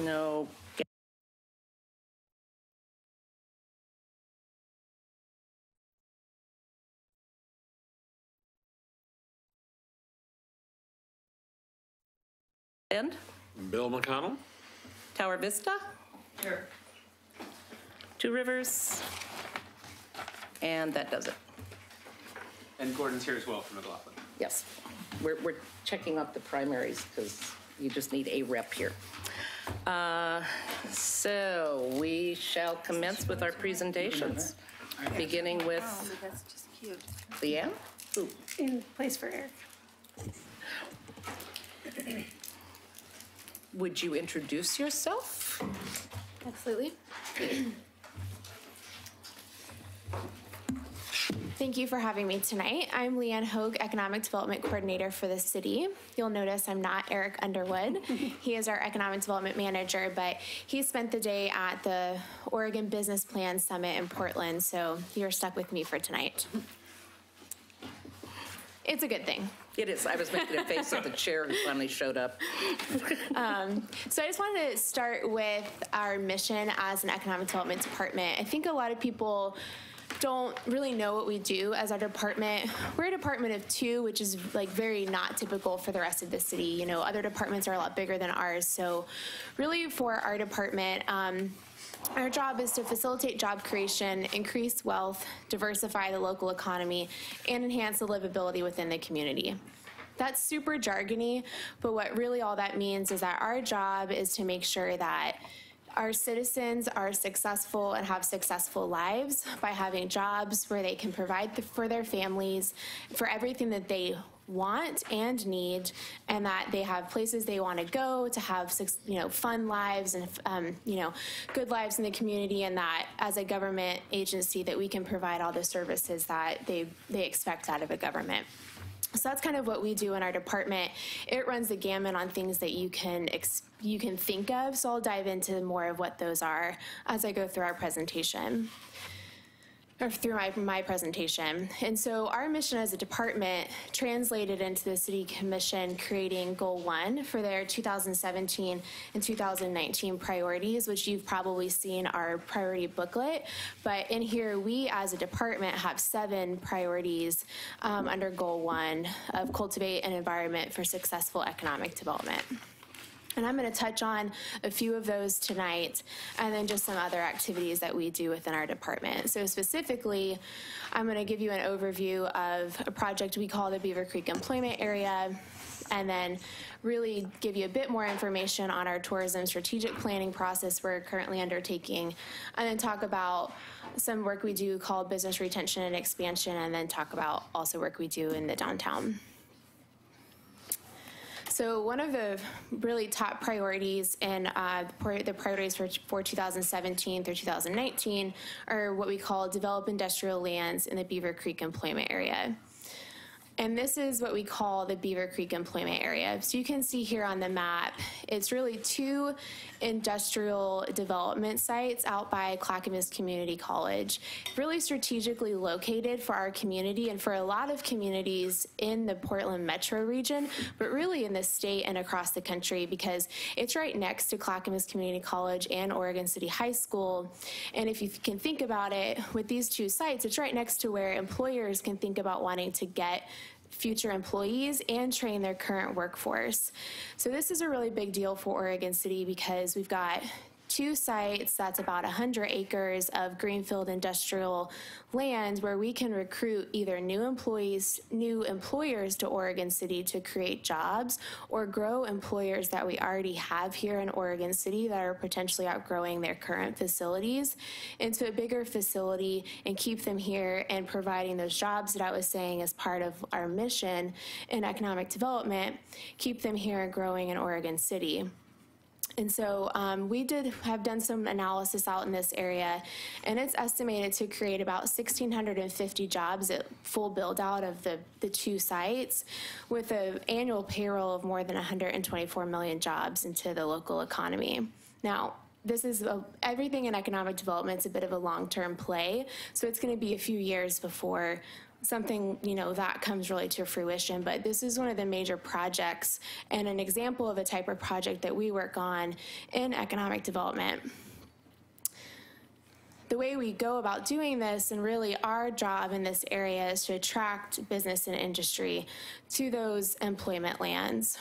No. And Bill McConnell. Tower Vista. Here. Two Rivers. And that does it. And Gordon's here as well from McLaughlin. Yes. We're checking up the primaries because you just need a rep here. So we shall commence with our presentations, beginning with That's just cute. Leanne. Ooh. In place for Eric. Would you introduce yourself? Absolutely. Thank you for having me tonight. I'm Leanne Hogue, Economic Development Coordinator for the city. You'll notice I'm not Eric Underwood. He is our Economic Development Manager, but he spent the day at the Oregon Business Plan Summit in Portland, so you're stuck with me for tonight. It's a good thing. It is. I was making a face at the chair who finally showed up. So I just wanted to start with our mission as an economic development department. I think a lot of people don't really know what we do as our department. We're a department of two, which is like very not typical for the rest of the city. You know, other departments are a lot bigger than ours. So really for our department, our job is to facilitate job creation, increase wealth, diversify the local economy, and enhance the livability within the community. That's super jargony, but what really all that means is that our job is to make sure that our citizens are successful and have successful lives by having jobs where they can provide for their families, for everything that they want and need, and that they have places they want to go to have, fun lives and, good lives in the community, and that as a government agency that we can provide all the services that they expect out of a government. So that's kind of what we do in our department. It runs the gamut on things that you can think of, so I'll dive into more of what those are as I go through our presentation. Or through my presentation. And so our mission as a department translated into the City Commission creating Goal 1 for their 2017 and 2019 priorities, which you've probably seen our priority booklet. But in here, we as a department have 7 priorities under Goal 1 of cultivate an environment for successful economic development. And I'm going to touch on a few of those tonight, and then just some other activities that we do within our department. So specifically, I'm going to give you an overview of a project we call the Beaver Creek Employment Area, and then really give you a bit more information on our tourism strategic planning process we're currently undertaking, and then talk about some work we do called business retention and expansion, and then talk about also work we do in the downtown. So one of the really top priorities in the priorities for 2017 through 2019 are what we call develop industrial lands in the Beaver Creek Employment Area. And this is what we call the Beaver Creek Employment Area. So you can see here on the map, it's really 2 industrial development sites out by Clackamas Community College, really strategically located for our community and for a lot of communities in the Portland metro region, but really in the state and across the country, because it's right next to Clackamas Community College and Oregon City High School. And if you can think about it, with these 2 sites, it's right next to where employers can think about wanting to get future employees and train their current workforce. So this is a really big deal for Oregon City because we've got 2 sites, that's about 100 acres of greenfield industrial land where we can recruit either new employees, new employers to Oregon City to create jobs, or grow employers that we already have here in Oregon City that are potentially outgrowing their current facilities into a bigger facility and keep them here and providing those jobs that I was saying as part of our mission in economic development, keep them here and growing in Oregon City. And so we have done some analysis out in this area, and it's estimated to create about 1,650 jobs at full build out of the 2 sites, with an annual payroll of more than 124 million jobs into the local economy. Now, this is everything in economic development is a bit of a long-term play, so it's going to be a few years before something, that comes really to fruition. But this is one of the major projects and an example of a type of project that we work on in economic development. The way we go about doing this, and really our job in this area, is to attract business and industry to those employment lands.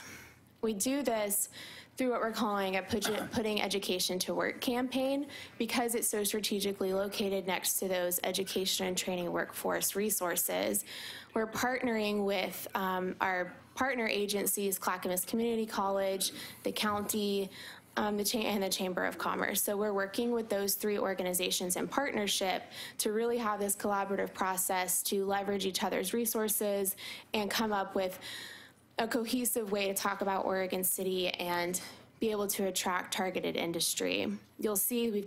We do this through what we're calling a Putting Education to Work campaign, because it's so strategically located next to those education and training workforce resources. We're partnering with our partner agencies, Clackamas Community College, the county, and the Chamber of Commerce. So we're working with those three organizations in partnership to really have this collaborative process to leverage each other's resources and come up with a cohesive way to talk about Oregon City and be able to attract targeted industry. You'll see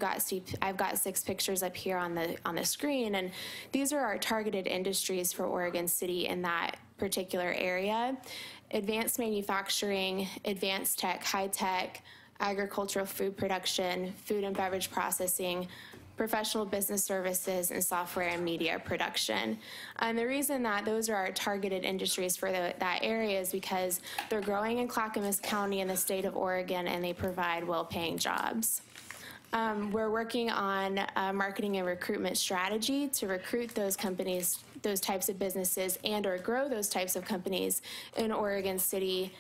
I've got 6 pictures up here on the screen, and these are our targeted industries for Oregon City in that particular area: advanced manufacturing, advanced tech, high tech, agricultural food production, food and beverage processing, professional business services, and software and media production. And the reason that those are our targeted industries for that area is because they're growing in Clackamas County in the state of Oregon, and they provide well-paying jobs. We're working on a marketing and recruitment strategy to recruit those companies, those types of businesses, and or grow those types of companies in Oregon City.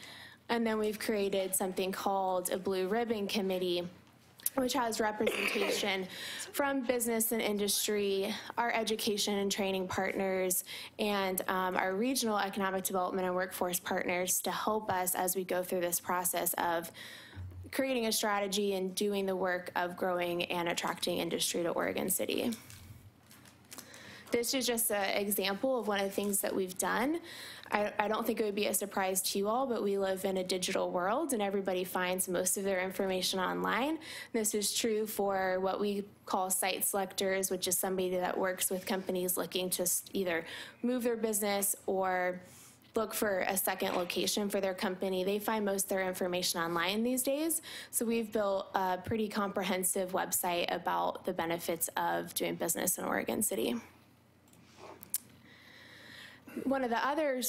And then we've created something called a Blue Ribbon Committee, which has representation from business and industry, our education and training partners, and our regional economic development and workforce partners to help us as we go through this process of creating a strategy and doing the work of growing and attracting industry to Oregon City. This is just an example of one of the things that we've done. I don't think it would be a surprise to you all, but we live in a digital world and everybody finds most of their information online. This is true for what we call site selectors, which is somebody that works with companies looking to either move their business or look for a second location for their company. They find most of their information online these days. So we've built a pretty comprehensive website about the benefits of doing business in Oregon City. One of the other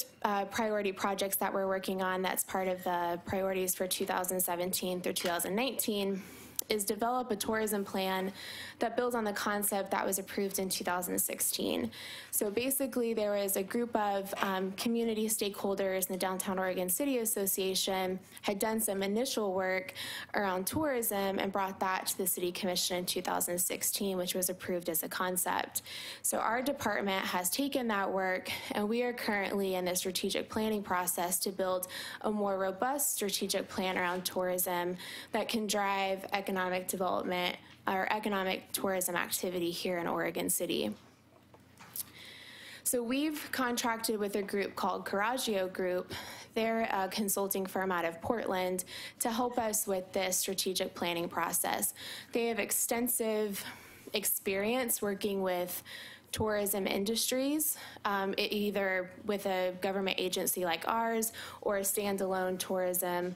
priority projects that we're working on that's part of the priorities for 2017 through 2019 is develop a tourism plan that builds on the concept that was approved in 2016. So basically there was a group of community stakeholders in the Downtown Oregon City Association had done some initial work around tourism and brought that to the City Commission in 2016, which was approved as a concept. So our department has taken that work, and we are currently in the strategic planning process to build a more robust strategic plan around tourism that can drive economic development or economic tourism activity here in Oregon City. So we've contracted with a group called Coraggio Group. They're a consulting firm out of Portland to help us with this strategic planning process. They have extensive experience working with tourism industries, either with a government agency like ours or a standalone tourism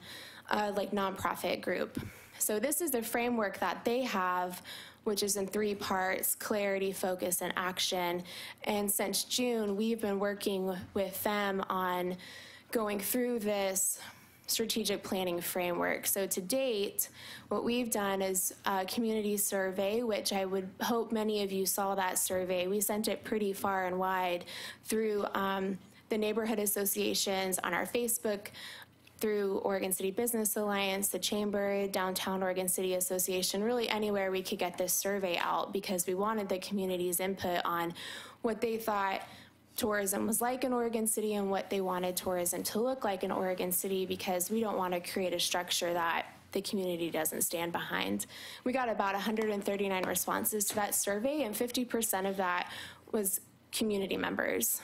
like nonprofit group. So this is the framework that they have, which is in 3 parts: clarity, focus, and action. And since June, we've been working with them on going through this strategic planning framework. So to date, what we've done is a community survey, which I would hope many of you saw that survey. We sent it pretty far and wide through the neighborhood associations on our Facebook, through Oregon City Business Alliance, the Chamber, Downtown Oregon City Association, really anywhere we could get this survey out, because we wanted the community's input on what they thought tourism was like in Oregon City and what they wanted tourism to look like in Oregon City, because we don't want to create a structure that the community doesn't stand behind. We got about 139 responses to that survey, and 50% of that was community members,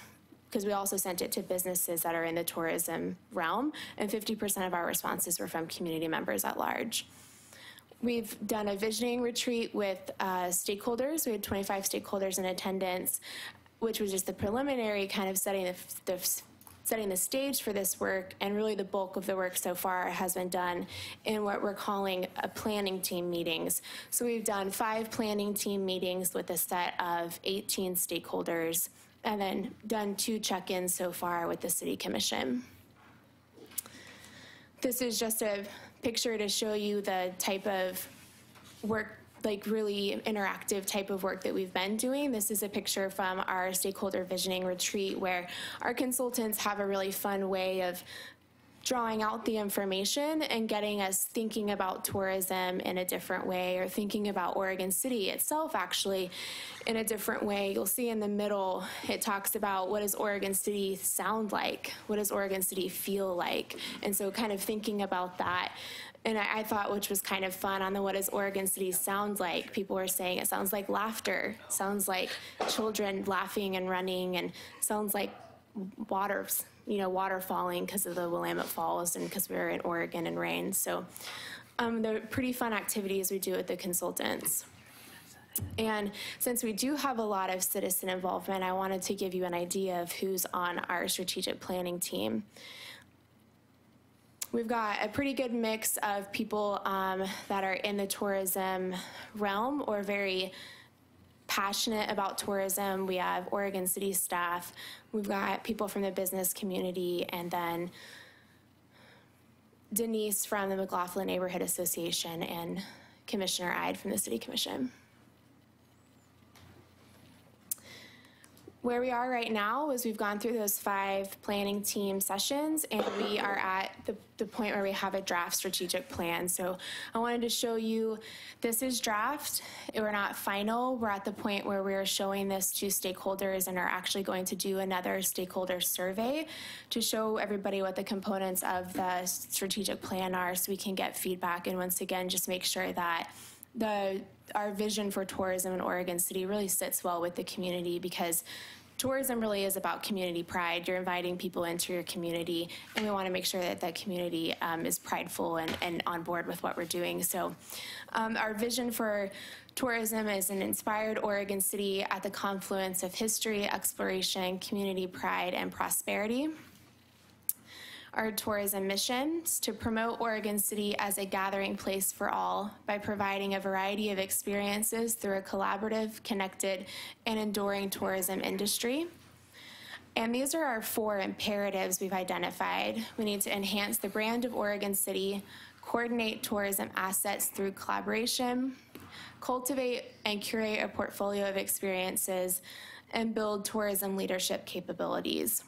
because we also sent it to businesses that are in the tourism realm, and 50% of our responses were from community members at large. We've done a visioning retreat with stakeholders. We had 25 stakeholders in attendance, which was just the preliminary kind of setting the stage for this work, and really the bulk of the work so far has been done in what we're calling planning team meetings. So we've done 5 planning team meetings with a set of 18 stakeholders and then done 2 check-ins so far with the City Commission. This is just a picture to show you the type of work, like really interactive type of work that we've been doing. This is a picture from our stakeholder visioning retreat where our consultants have a really fun way of drawing out the information and getting us thinking about tourism in a different way, or thinking about Oregon City itself actually in a different way. You'll see in the middle, it talks about what does Oregon City sound like? What does Oregon City feel like? And so kind of thinking about that. And I thought, which was kind of fun, on the what does Oregon City sound like? People were saying it sounds like laughter, sounds like children laughing and running, and sounds like water falling because of the Willamette Falls and because we were in Oregon and rain. So they're pretty fun activities we do with the consultants. And since we do have a lot of citizen involvement, I wanted to give you an idea of who's on our strategic planning team. We've got a pretty good mix of people that are in the tourism realm or very passionate about tourism. We have Oregon City staff. We've got people from the business community, and then Denise from the McLaughlin Neighborhood Association and Commissioner Ide from the City Commission. Where we are right now is we've gone through those 5 planning team sessions, and we are at the point where we have a draft strategic plan. So I wanted to show you, this is draft. We're not final. We're at the point where we're showing this to stakeholders and are actually going to do another stakeholder survey to show everybody what the components of the strategic plan are so we can get feedback, and once again, just make sure that our vision for tourism in Oregon City really sits well with the community, because tourism really is about community pride. You're inviting people into your community, and we want to make sure that that community is prideful and on board with what we're doing. So our vision for tourism is an inspired Oregon City at the confluence of history, exploration, community pride, and prosperity. Our tourism missions to promote Oregon City as a gathering place for all by providing a variety of experiences through a collaborative, connected, and enduring tourism industry. And these are our 4 imperatives we've identified. We need to enhance the brand of Oregon City, coordinate tourism assets through collaboration, cultivate and curate a portfolio of experiences, and build tourism leadership capabilities.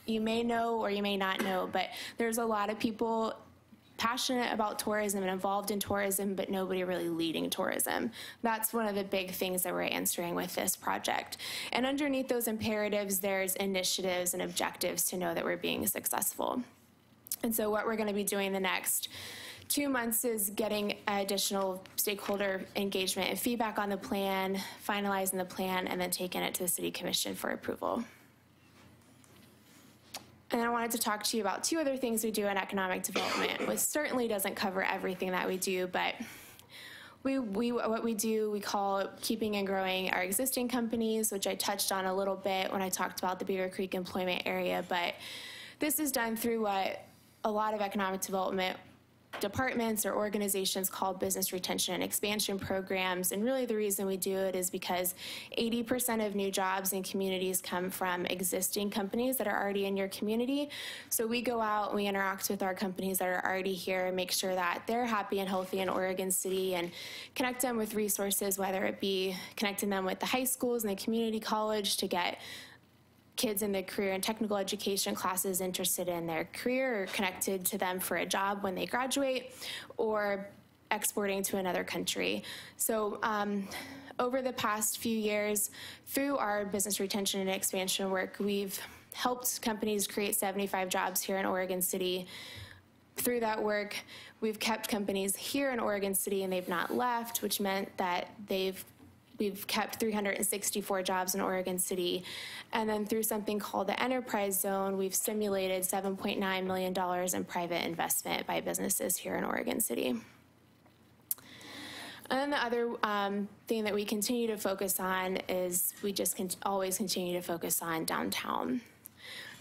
You may know or you may not know, but there's a lot of people passionate about tourism and involved in tourism, but nobody really leading tourism. That's one of the big things that we're answering with this project. And underneath those imperatives, there's initiatives and objectives to know that we're being successful. And so what we're going to be doing the next 2 months is getting additional stakeholder engagement and feedback on the plan, finalizing the plan, and then taking it to the City Commission for approval. And I wanted to talk to you about 2 other things we do in economic development, which certainly doesn't cover everything that we do, but what we do, we call keeping and growing our existing companies, which I touched on a little bit when I talked about the Beaver Creek employment area, but this is done through what a lot of economic development departments or organizations call business retention and expansion programs. And really the reason we do it is because 80% of new jobs in communities come from existing companies that are already in your community. So we go out and we interact with our companies that are already here and make sure that they're happy and healthy in Oregon City, and connect them with resources, whether it be connecting them with the high schools and the community college to get kids in the career and technical education classes interested in their career or connected to them for a job when they graduate, or exporting to another country. So over the past few years, through our business retention and expansion work, we've helped companies create 75 jobs here in Oregon City. Through that work, we've kept companies here in Oregon City and they've not left, which meant that we've kept 364 jobs in Oregon City. And then through something called the Enterprise Zone, we've stimulated $7.9 million in private investment by businesses here in Oregon City. And then the other thing that we continue to focus on is we just always continue to focus on downtown.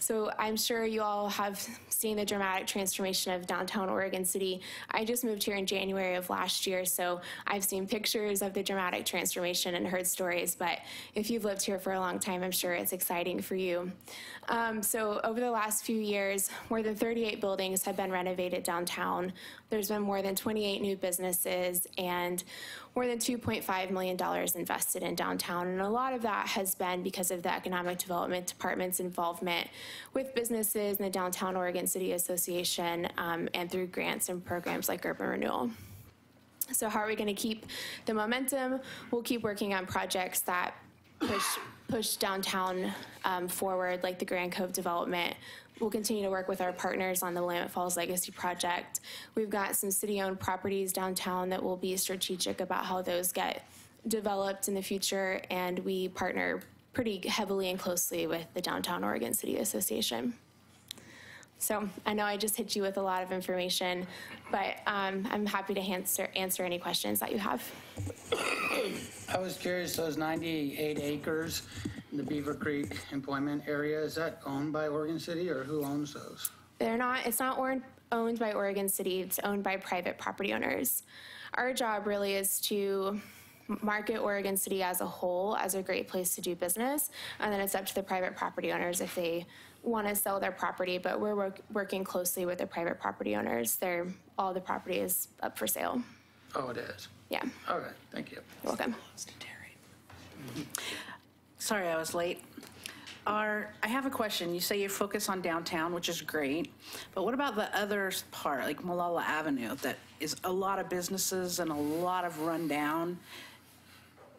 So I'm sure you all have seen the dramatic transformation of downtown Oregon City. I just moved here in January of last year, so I've seen pictures of the dramatic transformation and heard stories, but if you've lived here for a long time, I'm sure it's exciting for you. So over the last few years, more than 38 buildings have been renovated downtown. There's been more than 28 new businesses and more than $2.5 million invested in downtown. And a lot of that has been because of the Economic Development Department's involvement with businesses in the Downtown Oregon City Association and through grants and programs like Urban Renewal. So how are we going to keep the momentum? We'll keep working on projects that push downtown forward, like the Grand Cove development. We'll continue to work with our partners on the Willamette Falls Legacy Project. We've got some city-owned properties downtown that will be strategic about how those get developed in the future, and we partner pretty heavily and closely with the Downtown Oregon City Association. So I know I just hit you with a lot of information, but I'm happy to answer any questions that you have. I was curious, those 98 acres in the Beaver Creek employment area, is that owned by Oregon City, or who owns those? It's not owned by Oregon City, it's owned by private property owners. Our job really is to market Oregon City as a whole as a great place to do business, and then it's up to the private property owners if they want to sell their property, but we're working closely with the private property owners. All the property is up for sale. Oh, it is? Yeah. All right, thank you. You're welcome. Sorry I was late. I have a question. You say you focus on downtown, which is great, but what about the other part, like Malala Avenue, that is a lot of businesses and a lot of rundown?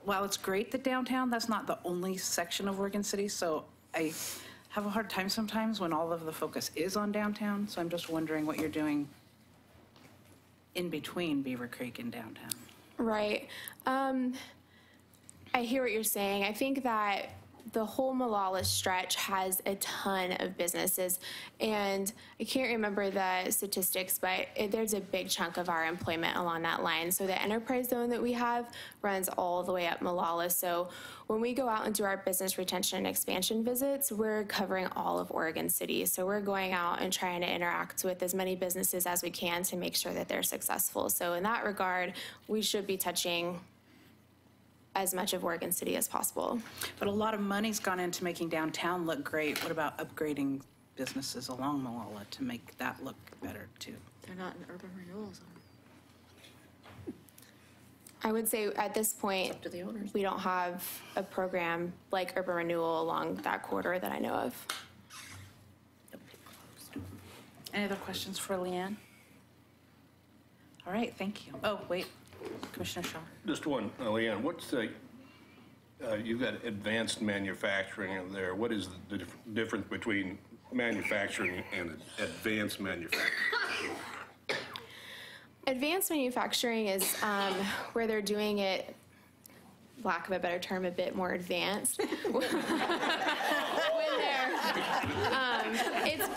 While it's great that downtown, that's not the only section of Oregon City, so I have a hard time sometimes when all of the focus is on downtown, so I'm just wondering what you're doing in between Beaver Creek and downtown. Right. I hear what you're saying. I think that the whole Malala stretch has a ton of businesses, and I can't remember the statistics, but there's a big chunk of our employment along that line. So the enterprise zone that we have runs all the way up Malala. So when we go out and do our business retention and expansion visits, we're covering all of Oregon City. So we're going out and trying to interact with as many businesses as we can to make sure that they're successful. So in that regard, we should be touching as much of Oregon City as possible. But a lot of money's gone into making downtown look great. What about upgrading businesses along Malala to make that look better too? They're not in urban renewal zone. I would say at this point, Up to the owners. we don't have a program like Urban Renewal along that corridor that I know of. Any other questions for Leanne? All right, thank you. Oh, wait, Commissioner Shaw. Just one, Leanne, what's the, you've got advanced manufacturing in there. What is the difference between manufacturing and advanced manufacturing? Advanced manufacturing is where they're doing it, lack of a better term, a bit more advanced.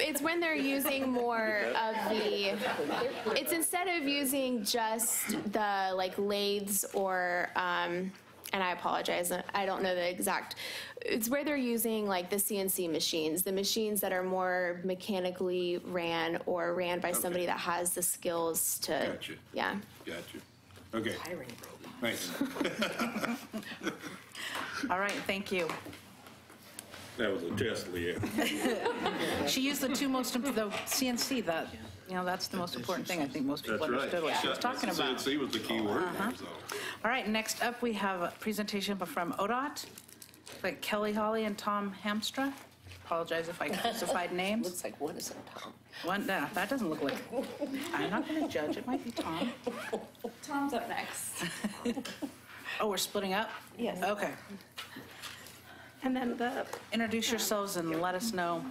It's when they're using more of the, it's instead of using just the like lathes or, and I apologize, I don't know the exact, it's where they're using like the CNC machines, the machines that are more mechanically ran or ran by somebody that has the skills to, Gotcha. yeah. Gotcha. Okay. Thanks. All right, thank you. That was a test, Leanne. She used the the CNC, that, you know, that's the most important thing. I think most people That's right. understood what she was talking about. CNC was the key word there, so. All right, next up, we have a presentation from ODOT, like Kelly Holly and Tom Hamstra. Apologize if I crucified names. Looks like one is in Tom. One, no, that doesn't look like, I'm not going to judge, it might be Tom. Tom's up next. Oh, we're splitting up? Yes. Okay. And then Introduce yourselves and let us know.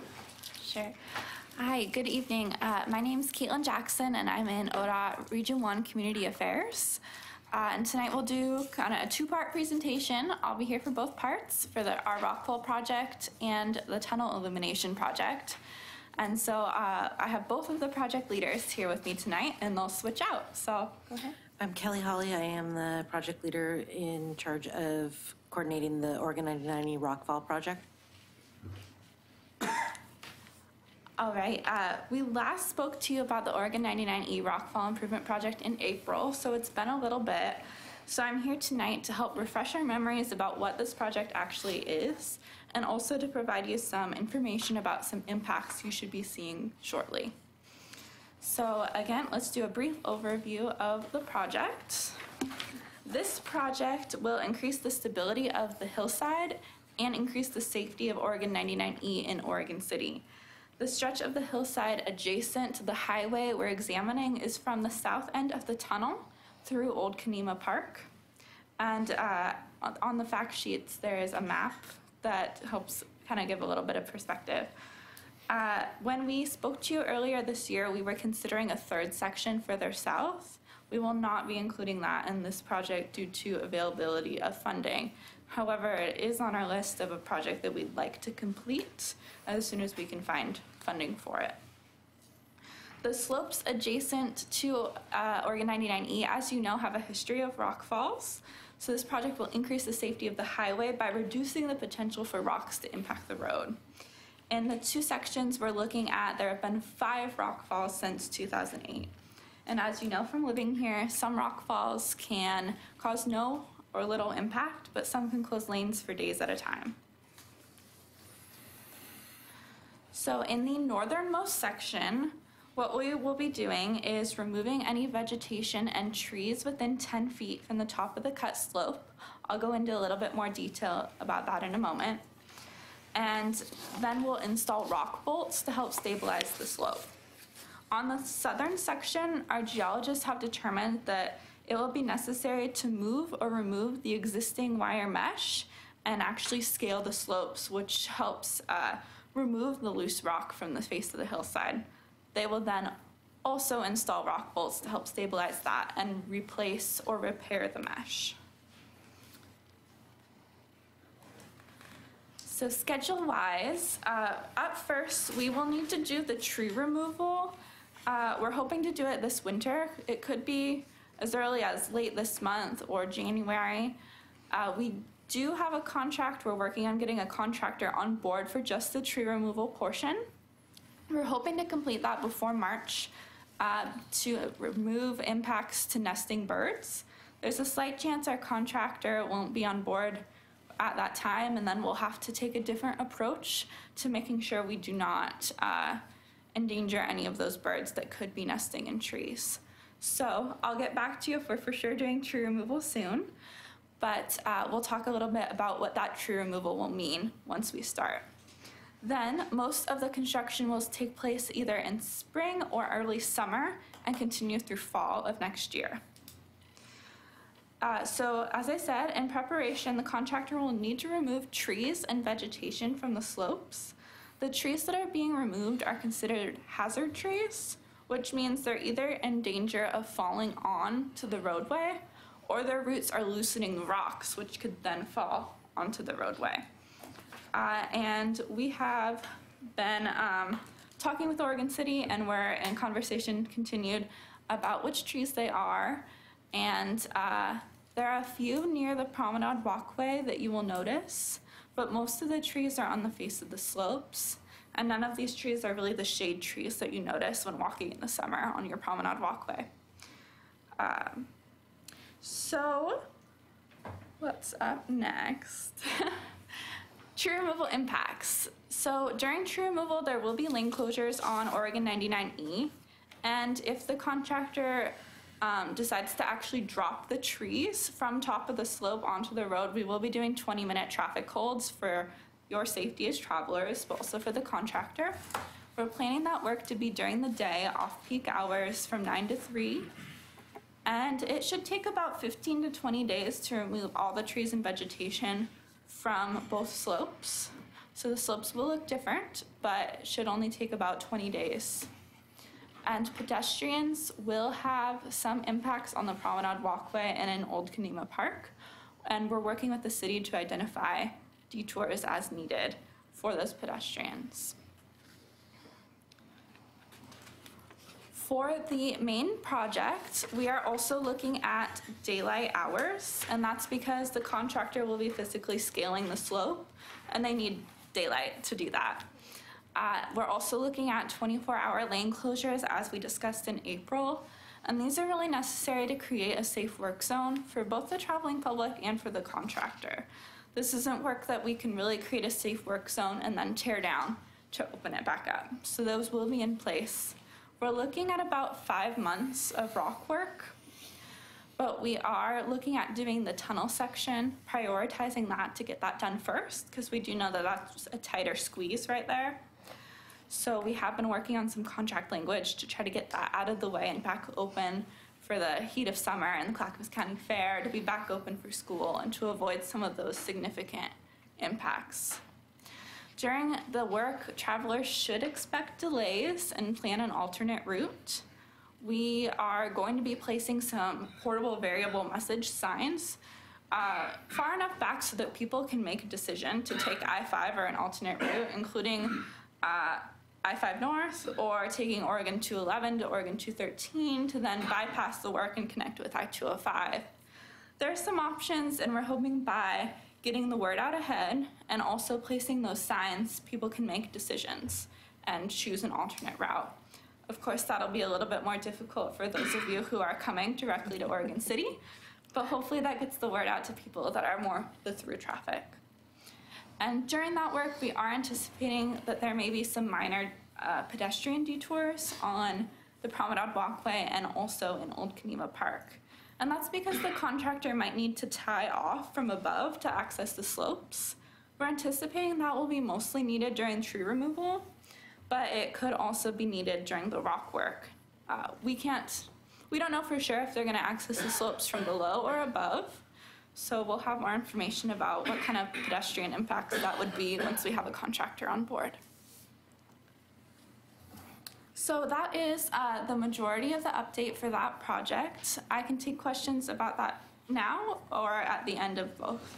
Sure. Hi, good evening. My name's Caitlin Jackson, and I'm in ODOT Region 1 Community Affairs. And tonight we'll do kind of a two-part presentation. I'll be here for both parts, for our rockfall project and the tunnel illumination project. And so I have both of the project leaders here with me tonight, and they'll switch out. So go ahead. I'm Kelly Holly. I am the project leader in charge of coordinating the Oregon 9090 Rockfall project. All right, we last spoke to you about the Oregon 99E Rockfall Improvement Project in April, so it's been a little bit. So I'm here tonight to help refresh our memories about what this project actually is, and also to provide you some information about some impacts you should be seeing shortly. So again, let's do a brief overview of the project. This project will increase the stability of the hillside and increase the safety of Oregon 99E in Oregon City. The stretch of the hillside adjacent to the highway we're examining is from the south end of the tunnel through Old Kanema Park. And on the fact sheets, there is a map that helps kind of give a little bit of perspective. When we spoke to you earlier this year, we were considering a third section further south. We will not be including that in this project due to availability of funding. However, it is on our list of a project that we'd like to complete as soon as we can find funding for it. The slopes adjacent to Oregon 99E, as you know, have a history of rock falls. So this project will increase the safety of the highway by reducing the potential for rocks to impact the road. In the two sections we're looking at, there have been 5 rock falls since 2008. And as you know from living here, some rock falls can cause no or little impact, but some can close lanes for days at a time. So in the northernmost section, what we will be doing is removing any vegetation and trees within 10 feet from the top of the cut slope. I'll go into a little bit more detail about that in a moment. And then we'll install rock bolts to help stabilize the slope. On the southern section, our geologists have determined that it will be necessary to move or remove the existing wire mesh and actually scale the slopes, which helps remove the loose rock from the face of the hillside. They will then also install rock bolts to help stabilize that and replace or repair the mesh. So schedule-wise, up first, we will need to do the tree removal. We're hoping to do it this winter. It could be as early as late this month or January. We do have a contract. We're working on getting a contractor on board for just the tree removal portion. We're hoping to complete that before March to remove impacts to nesting birds. There's a slight chance our contractor won't be on board at that time, and then we'll have to take a different approach to making sure we do not endanger any of those birds that could be nesting in trees. So I'll get back to you if we're for sure doing tree removal soon, but we'll talk a little bit about what that tree removal will mean once we start. Then most of the construction will take place either in spring or early summer and continue through fall of next year. So as I said, in preparation, the contractor will need to remove trees and vegetation from the slopes. The trees that are being removed are considered hazard trees, which means they're either in danger of falling on to the roadway or their roots are loosening rocks, which could then fall onto the roadway. And we have been talking with Oregon City, and we're in conversation continued about which trees they are. And there are a few near the promenade walkway that you will notice, but most of the trees are on the face of the slopes. And none of these trees are really the shade trees that you notice when walking in the summer on your promenade walkway. So what's up next? Tree removal impacts. So during tree removal, there will be lane closures on Oregon 99E. And if the contractor decides to actually drop the trees from top of the slope onto the road, we will be doing 20-minute traffic holds for your safety as travelers, but also for the contractor. We're planning that work to be during the day, off-peak hours from 9 to 3. And it should take about 15 to 20 days to remove all the trees and vegetation from both slopes. So the slopes will look different, but should only take about 20 days. And pedestrians will have some impacts on the promenade walkway and in Old Kanema Park. And we're working with the city to identify detours as needed for those pedestrians. For the main project, we are also looking at daylight hours, and that's because the contractor will be physically scaling the slope, and they need daylight to do that. We're also looking at 24-hour lane closures as we discussed in April. And these are really necessary to create a safe work zone for both the traveling public and for the contractor. This isn't work that we can really create a safe work zone and then tear down to open it back up. So those will be in place. We're looking at about 5 months of rock work, but we are looking at doing the tunnel section, prioritizing that to get that done first, because we do know that that's a tighter squeeze right there. So we have been working on some contract language to try to get that out of the way and back open for the heat of summer and the Clackamas County Fair, to be back open for school and to avoid some of those significant impacts. During the work, travelers should expect delays and plan an alternate route. We are going to be placing some portable variable message signs far enough back so that people can make a decision to take I-5 or an alternate route, including I-5 North, or taking Oregon 211 to Oregon 213 to then bypass the work and connect with I-205. There are some options, and we're hoping by getting the word out ahead and also placing those signs, people can make decisions and choose an alternate route. Of course, that'll be a little bit more difficult for those of you who are coming directly to Oregon City, but hopefully that gets the word out to people that are more the through traffic. And during that work, we are anticipating that there may be some minor pedestrian detours on the Promenade Walkway and also in Old Kenema Park. And that's because the contractor might need to tie off from above to access the slopes. We're anticipating that will be mostly needed during tree removal, but it could also be needed during the rock work. We don't know for sure if they're gonna access the slopes from below or above, so we'll have more information about what kind of pedestrian impacts that would be once we have a contractor on board. So that is the majority of the update for that project. I can take questions about that now or at the end of both.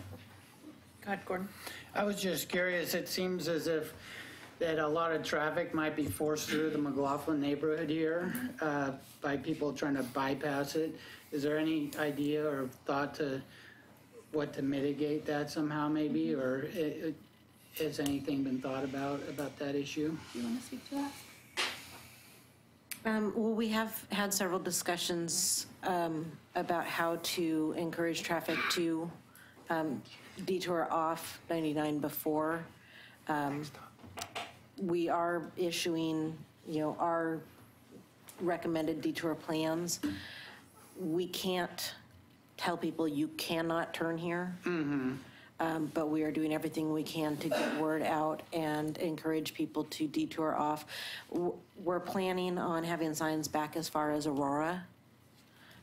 Go ahead, Gordon. I was just curious, it seems as if that a lot of traffic might be forced through the McLaughlin neighborhood here by people trying to bypass it. Is there any idea or thought to what to mitigate that somehow maybe, or has anything been thought about that issue? Do you want to speak to that? Well, we have had several discussions about how to encourage traffic to detour off 99 before. We are issuing, our recommended detour plans. We can't tell people you cannot turn here. But we are doing everything we can to get word out and encourage people to detour off. We're planning on having signs back as far as Aurora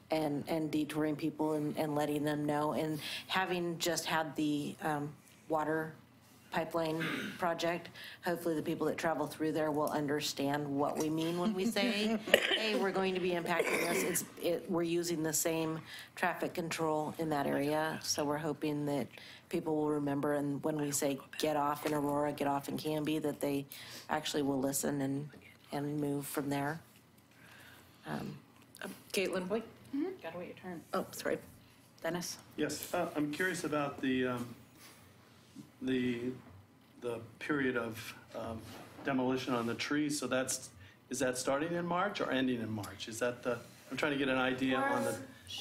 and detouring people and letting them know. And having just had the water pipeline project, hopefully the people that travel through there will understand what we mean when we say, hey, we're going to be impacting this. We're using the same traffic control in that area, so we're hoping that people will remember, and when we say get off in Aurora, get off in Canby, that they actually will listen and move from there. Caitlin, wait. Gotta wait your turn. Oh, sorry. Dennis? Yes, I'm curious about the period of demolition on the trees. So is that starting in March or ending in March? Is that I'm trying to get an idea on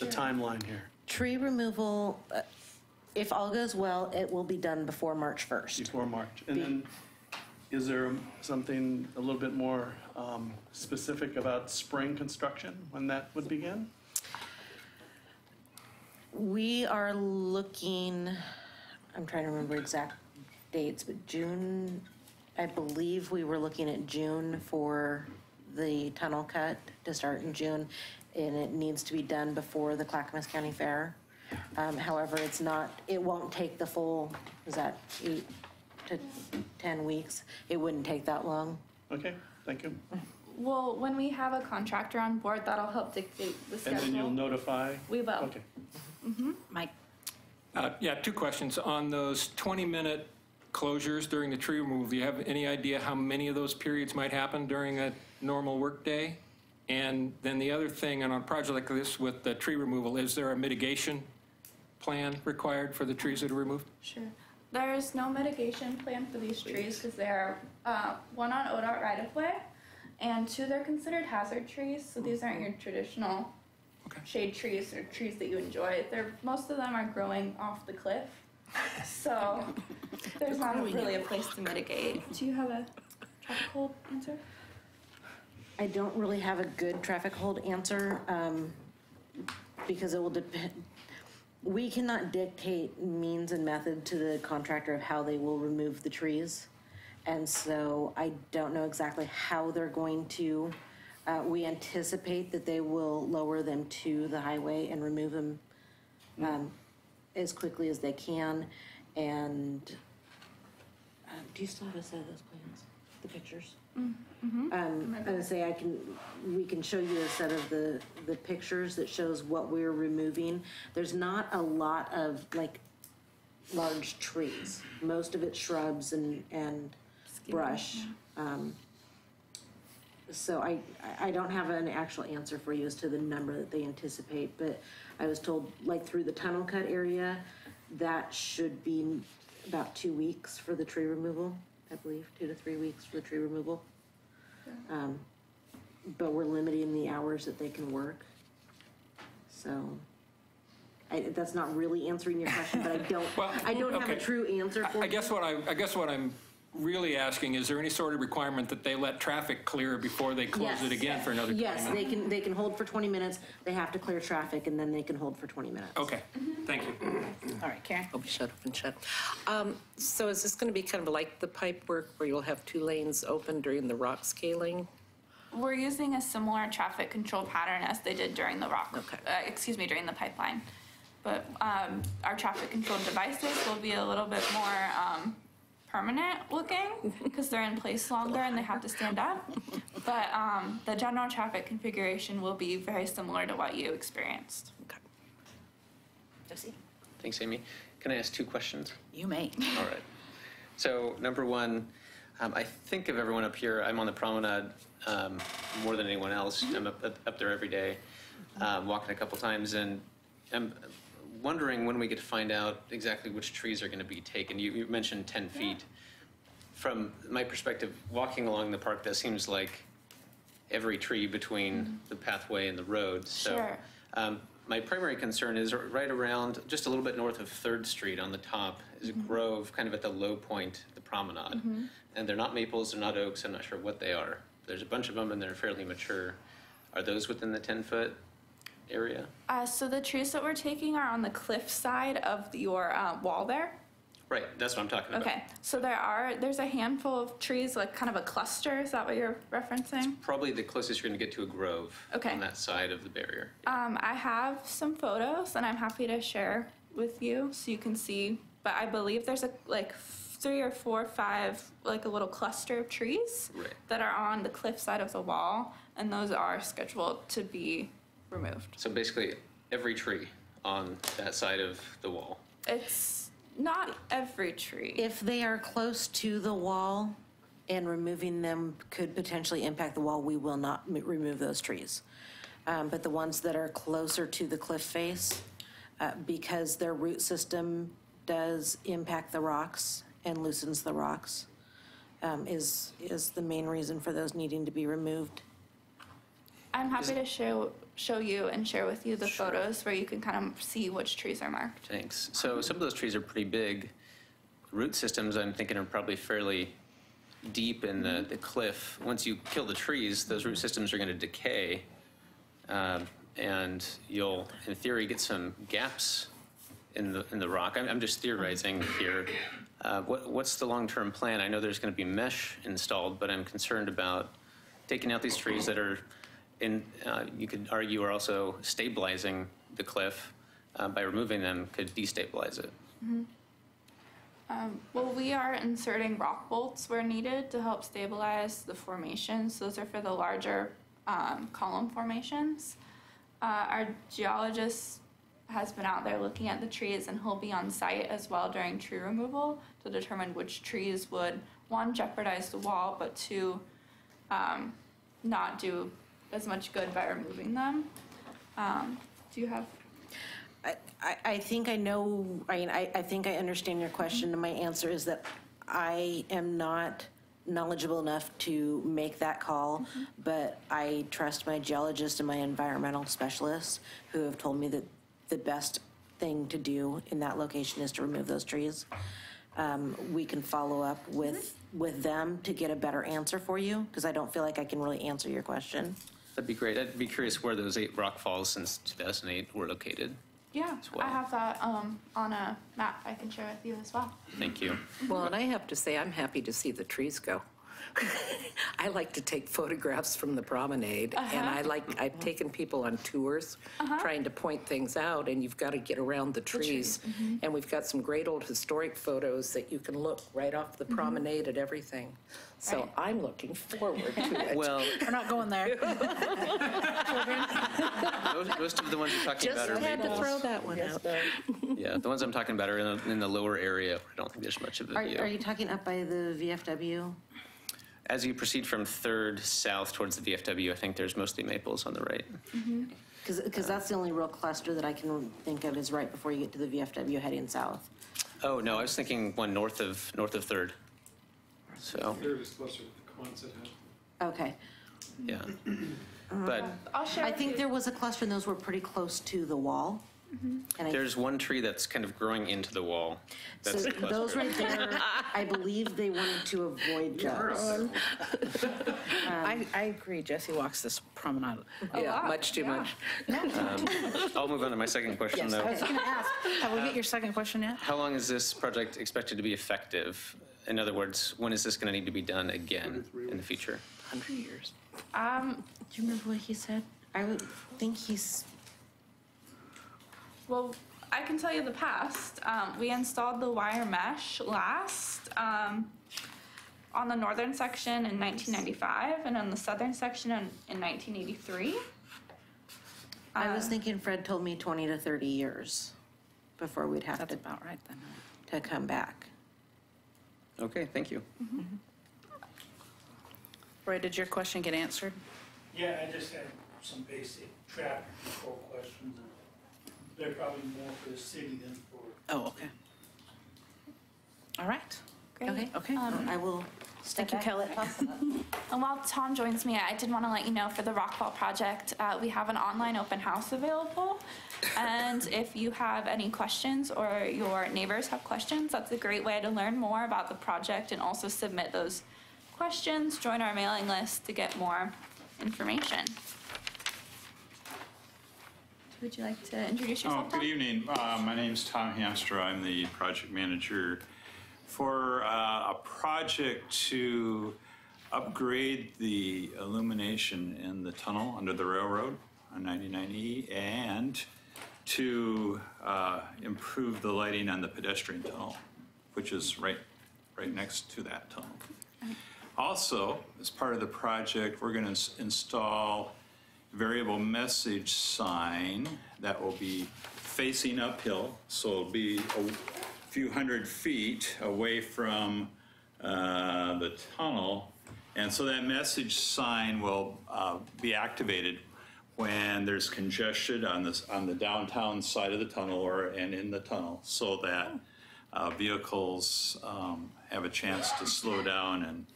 the timeline here. Tree removal, if all goes well, it will be done before March 1st. Before March. And then is there something a little bit more specific about spring construction, when that would begin? We are looking, I'm trying to remember exact dates, but June, I believe we were looking at June for the tunnel cut to start in June, and it needs to be done before the Clackamas County Fair. However, it won't take the full, is that 8 to 10 weeks? It wouldn't take that long. Okay, thank you. Well, when we have a contractor on board, that'll help dictate the schedule. And then you'll notify? We will. Okay. Mike? Yeah, 2 questions. On those 20-minute closures during the tree removal, do you have any idea how many of those periods might happen during a normal workday? And then the other thing, on a project like this with the tree removal, is there a mitigation plan required for the trees that are removed? Sure. There's no mitigation plan for these trees because they're one on ODOT right of way, and two, they're considered hazard trees. So these aren't your traditional shade trees or trees that you enjoy. Most of them are growing off the cliff, so there's not really a place to mitigate. Do you have a traffic hold answer? I don't really have a good traffic hold answer because it will depend. We cannot dictate means and method to the contractor of how they will remove the trees. And so I don't know exactly how they're going to. We anticipate that they will lower them to the highway and remove them as quickly as they can. And do you still have a set of those plans, the pictures? I was gonna say we can show you a set of the pictures that shows what we're removing. There's not a lot of like large trees. Most of it's shrubs and brush. So I don't have an actual answer for you as to the number that they anticipate, but I was told like through the tunnel cut area, that should be about 2 weeks for the tree removal, I believe, 2 to 3 weeks for the tree removal. But we're limiting the hours that they can work. So that's not really answering your question, but I don't have a true answer for you. I guess what I'm really asking, is there any sort of requirement that they let traffic clear before they close it again for another 20 minutes? Yes, they can hold for 20 minutes. They have to clear traffic, and then they can hold for 20 minutes. Okay, thank you. All right, Karen? I'll be shut up and shut. So is this going to be kind of like the pipe work where you'll have 2 lanes open during the rock scaling? We're using a similar traffic control pattern as they did during the during the pipeline. But our traffic control devices will be a little bit more permanent looking because they're in place longer and they have to stand up. But the general traffic configuration will be very similar to what you experienced. Okay. Jesse? Thanks, Amy. Can I ask 2 questions? You may. All right. So number one, I think of everyone up here. I'm on the promenade more than anyone else. I'm up there every day, walking a couple times, and I'm wondering when we get to find out exactly which trees are going to be taken. You mentioned 10 feet. From my perspective, walking along the park, that seems like every tree between the pathway and the road. So Sure. My primary concern is right around, just a little bit north of 3rd Street on the top, is a grove kind of at the low point of the promenade. And they're not maples, they're not oaks, I'm not sure what they are. There's a bunch of them and they're fairly mature. Are those within the 10-foot area? So the trees that we're taking are on the cliff side of your wall there. Right, that's what I'm talking about. Okay, so there's a handful of trees, like kind of a cluster. Is that what you're referencing? Probably the closest you're going to get to a grove on that side of the barrier. I have some photos, and I'm happy to share with you so you can see. But I believe there's like 3 or 4 or 5, like a little cluster of trees that are on the cliff side of the wall, and those are scheduled to be removed. So basically, every tree on that side of the wall. It's not every tree. If they are close to the wall and removing them could potentially impact the wall, we will not remove those trees. But the ones that are closer to the cliff face, because their root system does impact the rocks and loosens the rocks, is the main reason for those needing to be removed. I'm happy to show you and share with you the photos where you can kind of see which trees are marked. Thanks. So some of those trees are pretty big. Root systems, I'm thinking, are probably fairly deep in the cliff. Once you kill the trees, those root systems are going to decay, and you'll, in theory, get some gaps in the rock. I'm just theorizing here. What's the long-term plan? I know there's going to be mesh installed, but I'm concerned about taking out these trees that are you could argue are also stabilizing the cliff. By removing them could destabilize it. Well, we are inserting rock bolts where needed to help stabilize the formations. Those are for the larger column formations. Our geologist has been out there looking at the trees, and he'll be on site as well during tree removal to determine which trees would, 1, jeopardize the wall, but 2, not do as much good by removing them. Do you have? I think I know, I think I understand your question, and my answer is that I am not knowledgeable enough to make that call, but I trust my geologist and my environmental specialists who have told me that the best thing to do in that location is to remove those trees. We can follow up with them to get a better answer for you, because I don't feel like I can really answer your question. That'd be great. I'd be curious where those 8 rock falls since 2008 were located. Yeah, well. I have that on a map I can share with you as well. Thank you. Well, and I have to say, I'm happy to see the trees go. I like to take photographs from the promenade, and I've taken people on tours trying to point things out, and you've got to get around the trees. And we've got some great old historic photos that you can look right off the promenade at everything. So I'm looking forward to it. Well, We're not going there. most of the ones you're talking Just about are had to maples. throw that one out. Yeah, the ones I'm talking about are in the lower area. Where I don't think there's much of a view. Are you talking up by the VFW? As you proceed from 3rd south towards the VFW, I think there's mostly maples on the right. Because that's the only real cluster that I can think of is right before you get to the VFW heading south. Oh no, I was thinking one north of 3rd. So Third is closer to the Quonset hut. Okay. yeah, but I'll share. I think there was a cluster, and those were pretty close to the wall. And there's one tree that's kind of growing into the wall. That's so the cluster. those right there, I believe they wanted to avoid those. I agree. Jesse walks this promenade. Yeah, much too much. I'll move on to my second question though. I was going to ask, have we get your second question yet? How long is this project expected to be effective? In other words, when is this going to need to be done again in the future? 100 years. Do you remember what he said? I would think he's. Well, I can tell you the past. We installed the wire mesh last on the northern section in 1995 and on the southern section in 1983. I was thinking Fred told me 20 to 30 years before we'd have That's to about right then. come back. Okay, thank you. Roy, did your question get answered? Yeah, I just had some basic traffic control questions. They're probably more for the city than for. Oh, okay. All right. Great. Okay. I will. Thank you, Kelly. And while Tom joins me, I did want to let you know for the Rockfall project, we have an online open house available. And if you have any questions or your neighbors have questions, that's a great way to learn more about the project and also submit those questions, join our mailing list to get more information. Would you like to introduce yourself, Tom? Good evening. My name's Tom Hamster. I'm the project manager for a project to upgrade the illumination in the tunnel under the railroad on 99E and to improve the lighting on the pedestrian tunnel, which is right next to that tunnel. Also, as part of the project, we're going to install a variable message sign that will be facing uphill, so it'll be a few hundred feet away from the tunnel, and so that message sign will be activated when there's congestion on the downtown side of the tunnel and in the tunnel, so that vehicles have a chance to slow down and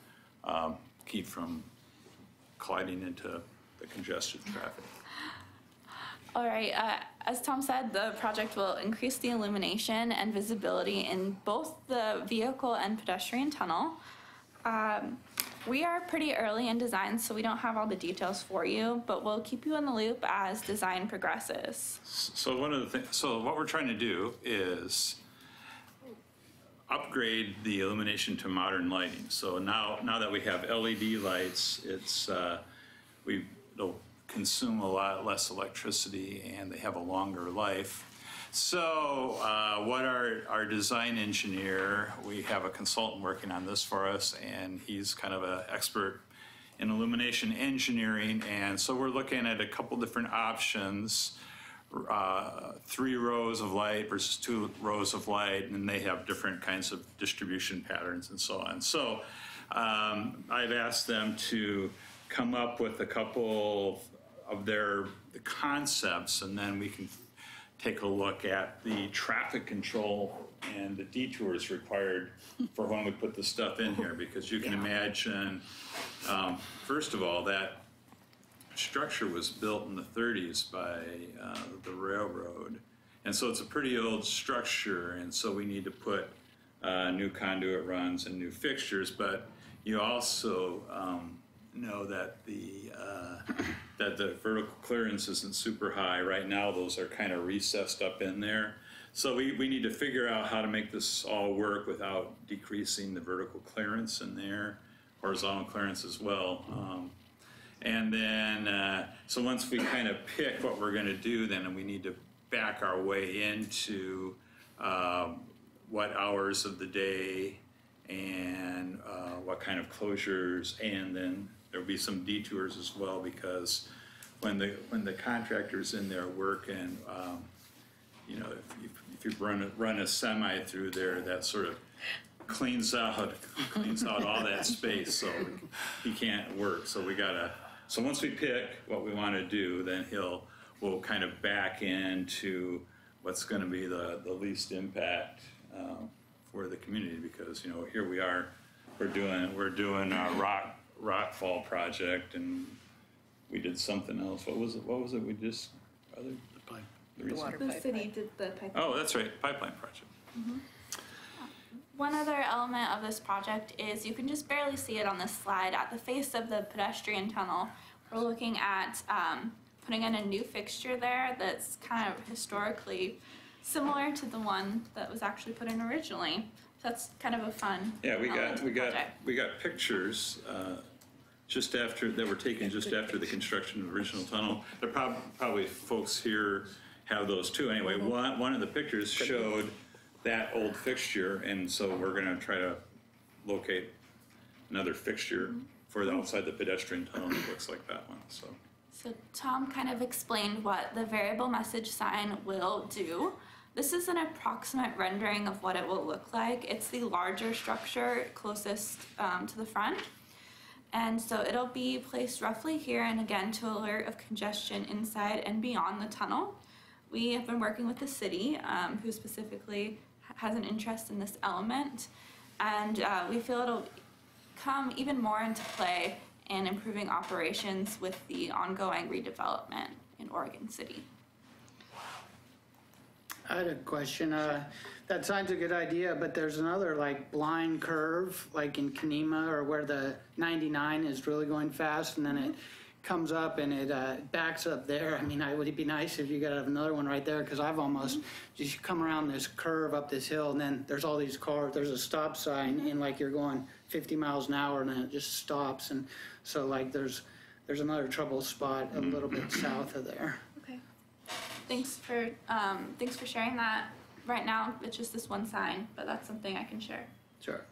keep from colliding into the congested traffic. All right, as Tom said, the project will increase the illumination and visibility in both the vehicle and pedestrian tunnel. We are pretty early in design, so we don't have all the details for you, but we'll keep you in the loop as design progresses. So what we're trying to do is upgrade the illumination to modern lighting. So now that we have LED lights, it'll consume a lot less electricity and they have a longer life. So what our design engineer, we have a consultant working on this for us, and he's kind of an expert in illumination engineering. And so we're looking at a couple different options, 3 rows of light versus 2 rows of light, and they have different kinds of distribution patterns and so on. So I've asked them to come up with a couple of the concepts, and then we can take a look at the traffic control and the detours required for when we put the stuff in here, because you can imagine, first of all, that structure was built in the 30s by the railroad. And so it's a pretty old structure, and so we need to put new conduit runs and new fixtures, but you also know that the vertical clearance isn't super high. Right now, those are kind of recessed up in there. So we need to figure out how to make this all work without decreasing the vertical clearance in there, horizontal clearance as well. And then, so once we kind of pick what we're gonna do, then we need to back our way into what hours of the day and what kind of closures, and then there'll be some detours as well, because when the contractor's in there working, you know, if you run a semi through there, that sort of cleans out all that space, so he can't work. So so once we pick what we want to do, then we'll kind of back into what's going to be the least impact for the community, because, you know, here we are, we're doing a rockfall project, and we did something else. What was it? We just The city did the pipeline. Oh, that's right, pipeline project. Mm-hmm. One other element of this project is, you can just barely see it on this slide, at the face of the pedestrian tunnel, we're looking at putting in a new fixture there that's kind of historically similar to the one that was actually put in originally. So that's kind of a fun element to the project. We got pictures that were taken just after the construction of the original tunnel. There probably folks here have those too. Anyway, one of the pictures showed that old fixture, and so we're going to try to locate another fixture for outside the pedestrian tunnel that looks like that one. So Tom kind of explained what the variable message sign will do. This is an approximate rendering of what it will look like. It's the larger structure closest to the front. And so it'll be placed roughly here, and again, to alert of congestion inside and beyond the tunnel. We have been working with the city, who specifically has an interest in this element, and we feel it'll come even more into play in improving operations with the ongoing redevelopment in Oregon City. I had a question. That sign's a good idea, but there's another like blind curve, like in Kenema, or where the 99 is really going fast, and then it comes up and it backs up there. I mean, would it be nice if you could have another one right there? Because I've almost just come around this curve up this hill, and then there's all these cars. There's a stop sign, and like you're going 50 miles an hour, and then it just stops. And so like there's another trouble spot a little bit south of there. Okay. Thanks for sharing that. Right now, it's just this one sign, but that's something I can share. Sure.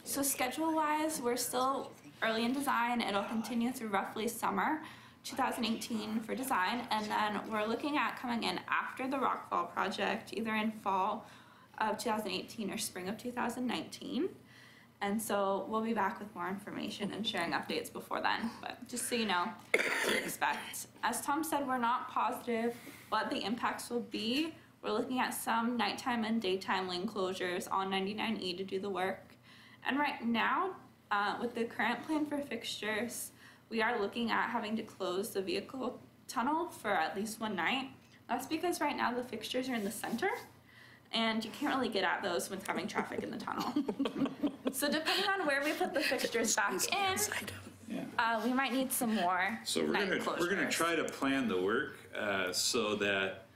So schedule-wise, we're still early in design. It'll continue through roughly summer 2018 for design, and then we're looking at coming in after the Rockfall project, either in fall of 2018 or spring of 2019. And so we'll be back with more information and sharing updates before then, but just so you know what to expect. As Tom said, we're not positive what the impacts will be. We're looking at some nighttime and daytime lane closures on 99E to do the work. And right now, with the current plan for fixtures, we are looking at having to close the vehicle tunnel for at least one night. That's because right now the fixtures are in the center, and you can't really get at those with having traffic in the tunnel. So depending on where we put the fixtures back in, we might need some more night closures. We're gonna try to plan the work so that,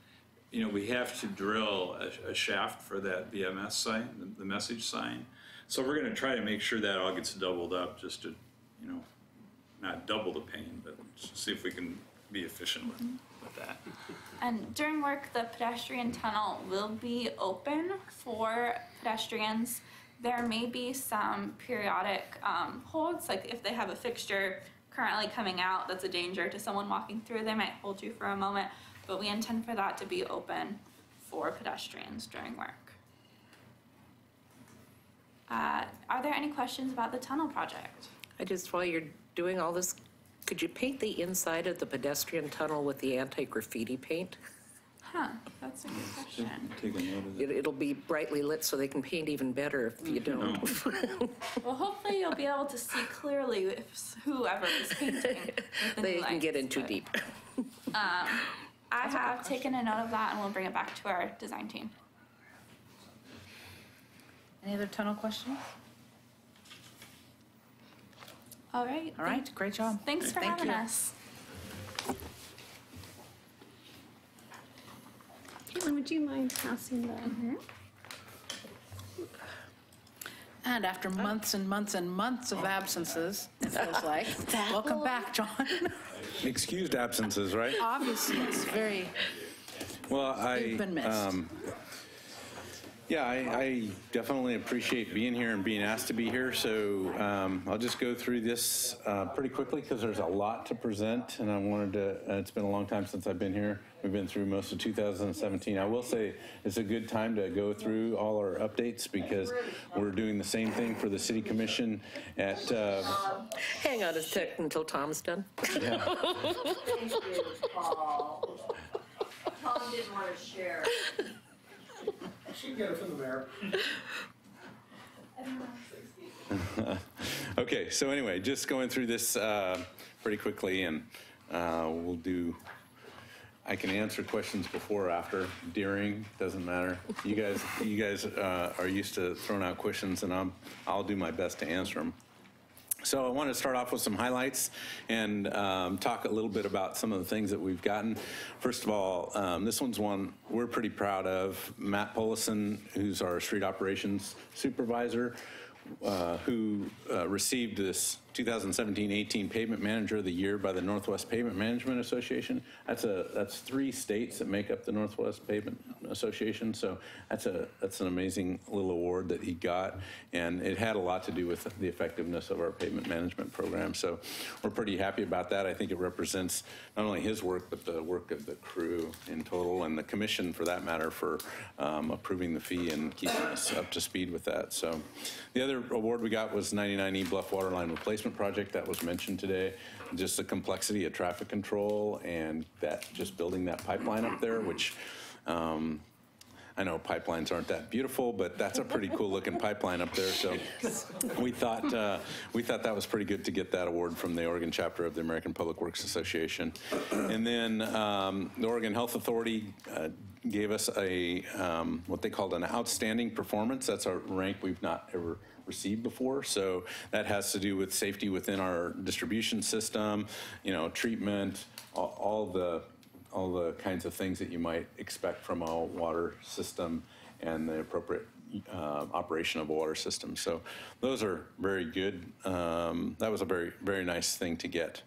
you know, we have to drill a shaft for that VMS sign, the message sign. So we're gonna try to make sure that all gets doubled up, just to, you know, not double the pain, but see if we can be efficient with that. And during work, the pedestrian tunnel will be open for pedestrians. There may be some periodic holds, like if they have a fixture currently coming out that's a danger to someone walking through, they might hold you for a moment, but we intend for that to be open for pedestrians during work. Are there any questions about the tunnel project? While you're doing all this Could you paint the inside of the pedestrian tunnel with the anti-graffiti paint? Huh, that's a good question. Take a note of that. It'll be brightly lit so they can paint even better if you don't. Well, hopefully you'll be able to see clearly if whoever is painting. with the They new can get lights, in too but, deep. I have taken a note of that and we'll bring it back to our design team. Any other tunnel questions? All right. All right, great job. Thanks for Thank having you. us. Caitlin, would you mind passing the? And after months and months and months of absences, it feels like, welcome back, John. Excused absences, right? Obviously, it's very, Well, you've been missed. Yeah, I definitely appreciate being here and being asked to be here. So I'll just go through this pretty quickly because there's a lot to present, and I wanted to. It's been a long time since I've been here. We've been through most of 2017. I will say it's a good time to go through all our updates because we're doing the same thing for the City Commission at. Hang on a sec until Tom's done. Yeah. Thank you, Paul. Tom didn't want to share. She can get it from the mayor. Okay, so anyway, just going through this pretty quickly, and we'll do. I can answer questions before or after, during, doesn't matter. You guys are used to throwing out questions, and I'll do my best to answer them. So I want to start off with some highlights and talk a little bit about some of the things that we've gotten. First of all, this one's one we're pretty proud of. Matt Polison, who's our street operations supervisor, who received this 2017-18 Pavement Manager of the Year by the Northwest Pavement Management Association. That's 3 states that make up the Northwest Pavement Association. So that's an amazing little award that he got, and it had a lot to do with the effectiveness of our pavement management program. So we're pretty happy about that. I think it represents not only his work, but the work of the crew in total, and the commission, for that matter, for approving the fee and keeping us up to speed with that. So the other award we got was 99E Bluff Waterline Replacement Project that was mentioned today. Just the complexity of traffic control and that just building that pipeline up there, which I know pipelines aren't that beautiful, but that's a pretty cool looking pipeline up there. So we thought that was pretty good to get that award from the Oregon chapter of the American Public Works Association. And then the Oregon Health Authority gave us a what they called an outstanding performance. That's a rank we've not ever received before. So that has to do with safety within our distribution system, treatment, all the kinds of things that you might expect from a water system and the appropriate operation of a water system. So those are very good. That was a very, very nice thing to get.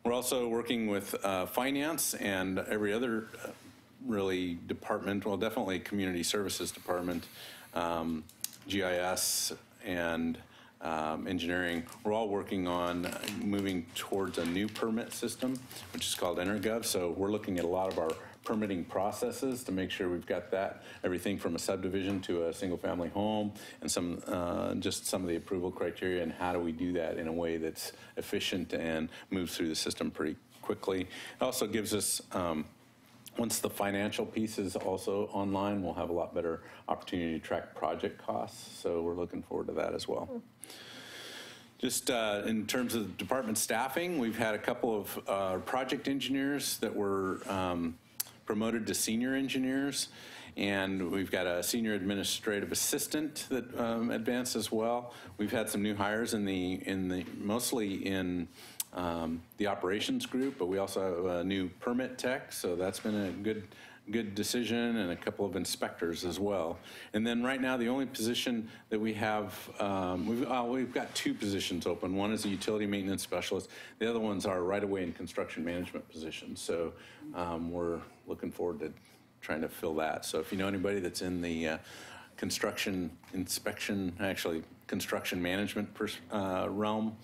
We're also working with finance and every other really department, well, definitely community services department, GIS, and engineering. We're all working on moving towards a new permit system, which is called EnerGov. So we're looking at a lot of our permitting processes to make sure we've got that, everything from a subdivision to a single family home, and just some of the approval criteria, and how do we do that in a way that's efficient and moves through the system pretty quickly. It also gives us, once the financial piece is also online, we'll have a lot better opportunity to track project costs. So we're looking forward to that as well. Just in terms of department staffing, we've had a couple of project engineers that were promoted to senior engineers, and we've got a senior administrative assistant that advanced as well. We've had some new hires mostly in the operations group, but we also have a new permit tech, so that's been a good decision, and a couple of inspectors as well. And then right now, the only position that we have, we've got 2 positions open. One is a utility maintenance specialist. The other one's our right-of-way and construction management position. So we're looking forward to trying to fill that. So if you know anybody that's in the construction inspection, actually construction management realm,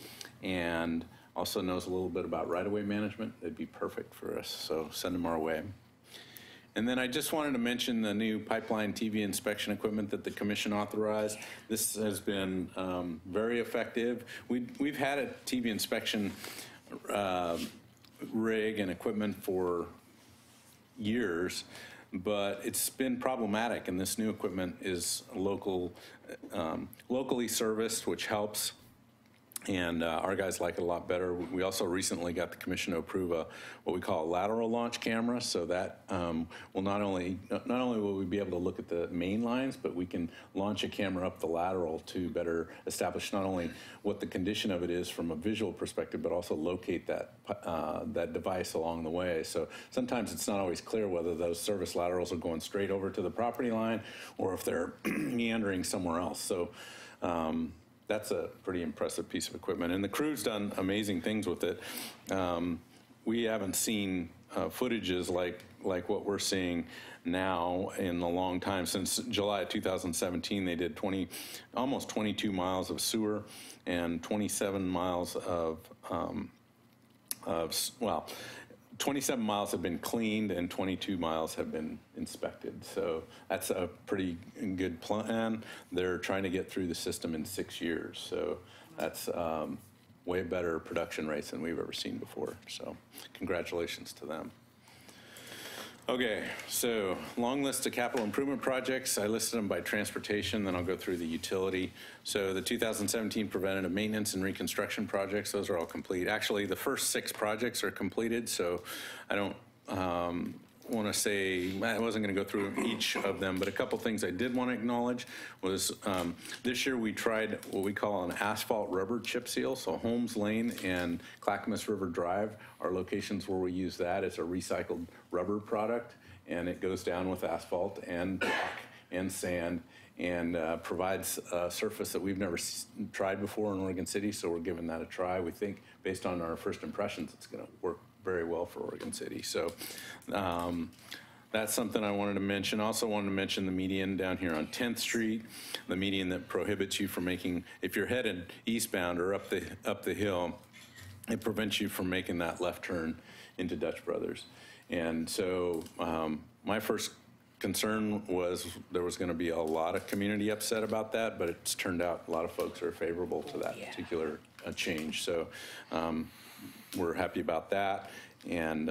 and also knows a little bit about right-of-way management, they'd be perfect for us. So send them our way. And then I just wanted to mention the new pipeline TV inspection equipment that the commission authorized. This has been very effective. We've had a TV inspection rig and equipment for years, but it's been problematic, and this new equipment is locally serviced, which helps. And our guys like it a lot better. We also recently got the commission to approve what we call a lateral launch camera, so that will not only will we be able to look at the main lines, but we can launch a camera up the lateral to better establish not only what the condition of it is from a visual perspective, but also locate that device along the way. So sometimes it's not always clear whether those service laterals are going straight over to the property line or if they're meandering somewhere else. So that's a pretty impressive piece of equipment, and the crew's done amazing things with it. We haven't seen footages like what we're seeing now in a long time. Since July of 2017, they did almost 22 miles of sewer and 27 miles of 27 miles have been cleaned and 22 miles have been inspected. So that's a pretty good plan. They're trying to get through the system in 6 years. So that's way better production rates than we've ever seen before. So congratulations to them. Okay, so long list of capital improvement projects. I listed them by transportation, then I'll go through the utility. So the 2017 preventative maintenance and reconstruction projects, those are all complete. Actually, the first 6 projects are completed, so I don't want to say, I wasn't going to go through each of them, but a couple things I did want to acknowledge was this year we tried what we call an asphalt rubber chip seal. So Holmes Lane and Clackamas River Drive are locations where we use that. It's a recycled rubber product, and it goes down with asphalt and rock and sand and provides a surface that we've never tried before in Oregon City, so we're giving that a try. We think, based on our first impressions, it's going to work very well for Oregon City. So that's something I wanted to mention. Also wanted to mention the median down here on 10th Street, the median that prohibits you from making, if you're headed eastbound or up the hill, it prevents you from making that left turn into Dutch Brothers. And so my first concern was there was going to be a lot of community upset about that, but it's turned out a lot of folks are favorable to that particular change. So we're happy about that, and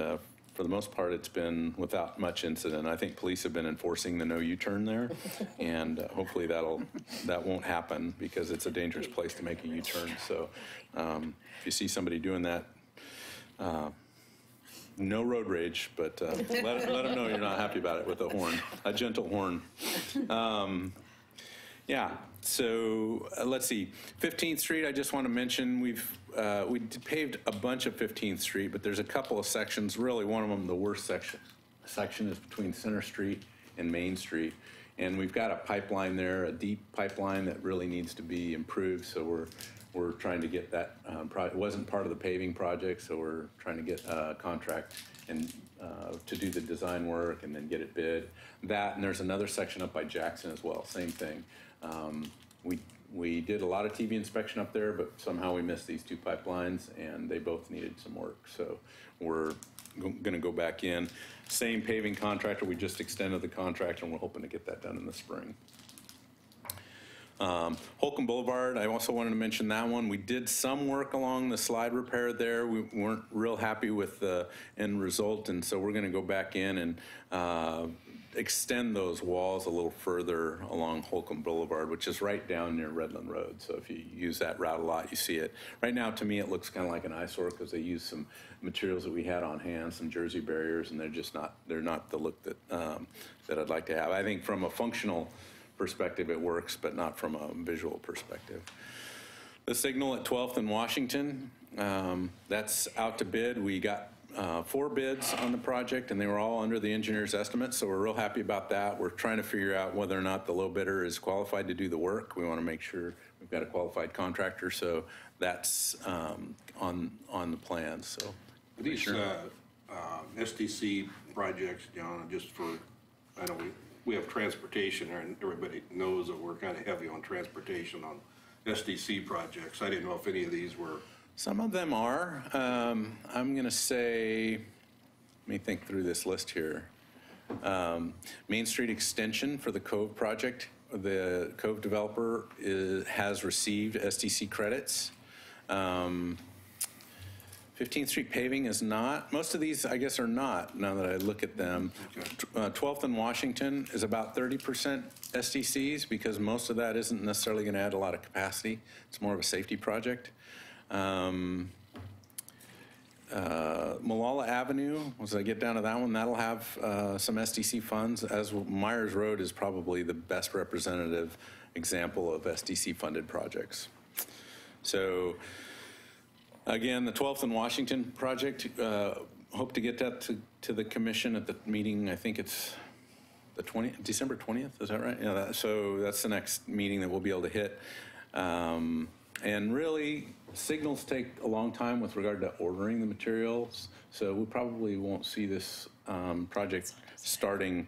for the most part, it's been without much incident. I think police have been enforcing the no U-turn there, and hopefully that won't happen because it's a dangerous place to make a U-turn. So if you see somebody doing that, no road rage, but let them know you're not happy about it with a horn, a gentle horn. Yeah, so let's see. 15th Street, I just want to mention, we paved a bunch of 15th Street, but there's a couple of sections. Really, one of them, the worst section is between Center Street and Main Street. And we've got a pipeline there, a deep pipeline that really needs to be improved. So we're trying to get that, it wasn't part of the paving project, so we're trying to get a contract and to do the design work and then get it bid. That, and there's another section up by Jackson as well, same thing. We did a lot of TV inspection up there, but somehow we missed these 2 pipelines, and they both needed some work. So we're going to go back in. Same paving contractor, we just extended the contract, and we're hoping to get that done in the spring. Holcomb Boulevard, I also wanted to mention that one. We did some work along the slide repair there. We weren't real happy with the end result, and so we're going to go back in and extend those walls a little further along Holcomb Boulevard, which is right down near Redland Road. So if you use that route a lot, you see it. Right now, to me, it looks kind of like an eyesore because they use some materials that we had on hand, some Jersey barriers, and they're not the look that that I'd like to have. I think from a functional perspective, it works, but not from a visual perspective. The signal at 12th and Washington, that's out to bid. We got 4 bids on the project, and they were all under the engineer's estimate, so we're real happy about that. We're trying to figure out whether or not the low bidder is qualified to do the work. We want to make sure we've got a qualified contractor, so that's on the plan. So these SDC projects, John, just for, I know we have transportation, and everybody knows that we're kind of heavy on transportation on SDC projects. I didn't know if any of these were. Some of them are. I'm going to say, let me think through this list here. Main Street Extension for the Cove project. The Cove developer has received SDC credits. 15th Street paving is not. Most of these, I guess, are not, now that I look at them. 12th and Washington is about 30% SDCs, because most of that isn't necessarily going to add a lot of capacity. It's more of a safety project. Malala Avenue, once I get down to that one, that'll have some SDC funds, as Myers Road is probably the best representative example of SDC-funded projects. So, again, the 12th and Washington project, hope to get that to the commission at the meeting. I think it's the December 20th, is that right? Yeah, so that's the next meeting that we'll be able to hit. And really, signals take a long time with regard to ordering the materials, so we probably won't see this project starting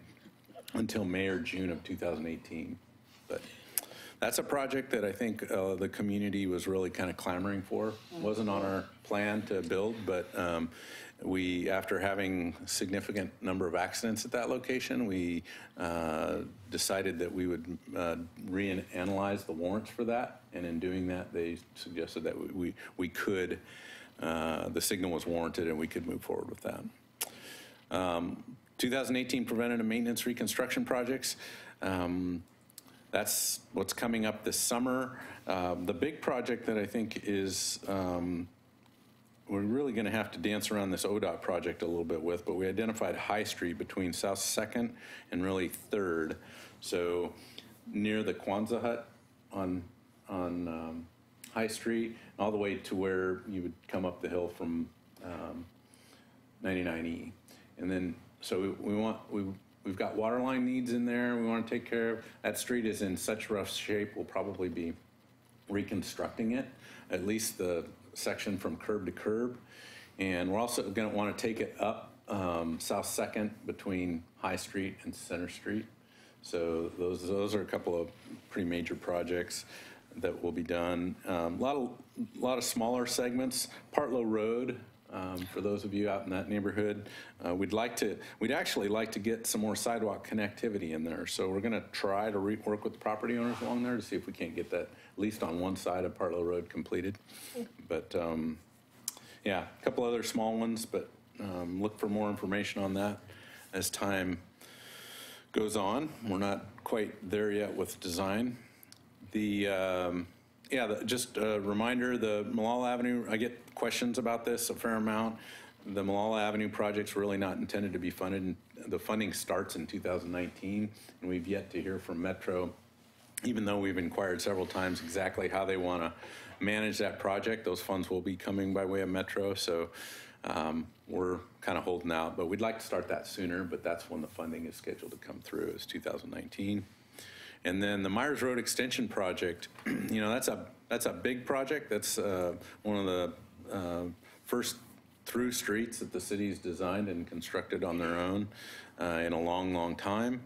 until May or June of 2018. But that's a project that I think the community was really kind of clamoring for. Wasn't on our plan to build, but we, after having a significant number of accidents at that location, we decided that we would reanalyze the warrants for that. And in doing that, they suggested that we could, the signal was warranted and we could move forward with that. 2018 preventative maintenance reconstruction projects. That's what's coming up this summer. The big project that I think is, we're really going to have to dance around this ODOT project a little bit with, but we identified High Street between South 2nd and really 3rd. So near the Kwanzaa Hut on High Street, all the way to where you would come up the hill from 99E. And then, so we've got water line needs in there we want to take care of. That street is in such rough shape, we'll probably be reconstructing it, at least the section from curb to curb. And we're also going to want to take it up South 2nd between High Street and Center Street. So those are a couple of pretty major projects that will be done. A lot of smaller segments. Partlow Road, for those of you out in that neighborhood, we'd actually like to get some more sidewalk connectivity in there. So we're going to try to work with the property owners along there to see if we can't get that at least on one side of Partlow Road completed. But yeah, a couple other small ones, but look for more information on that as time goes on. We're not quite there yet with design. Just a reminder, the Malala Avenue, I get questions about this a fair amount. The Malala Avenue project's really not intended to be funded. The funding starts in 2019, and we've yet to hear from Metro, even though we've inquired several times exactly how they want to manage that project. Those funds will be coming by way of Metro, so we're kind of holding out. But we'd like to start that sooner, but that's when the funding is scheduled to come through, is 2019. And then the Myers Road Extension project, you know, that's a big project. That's one of the first through streets that the city's designed and constructed on their own in a long, long time,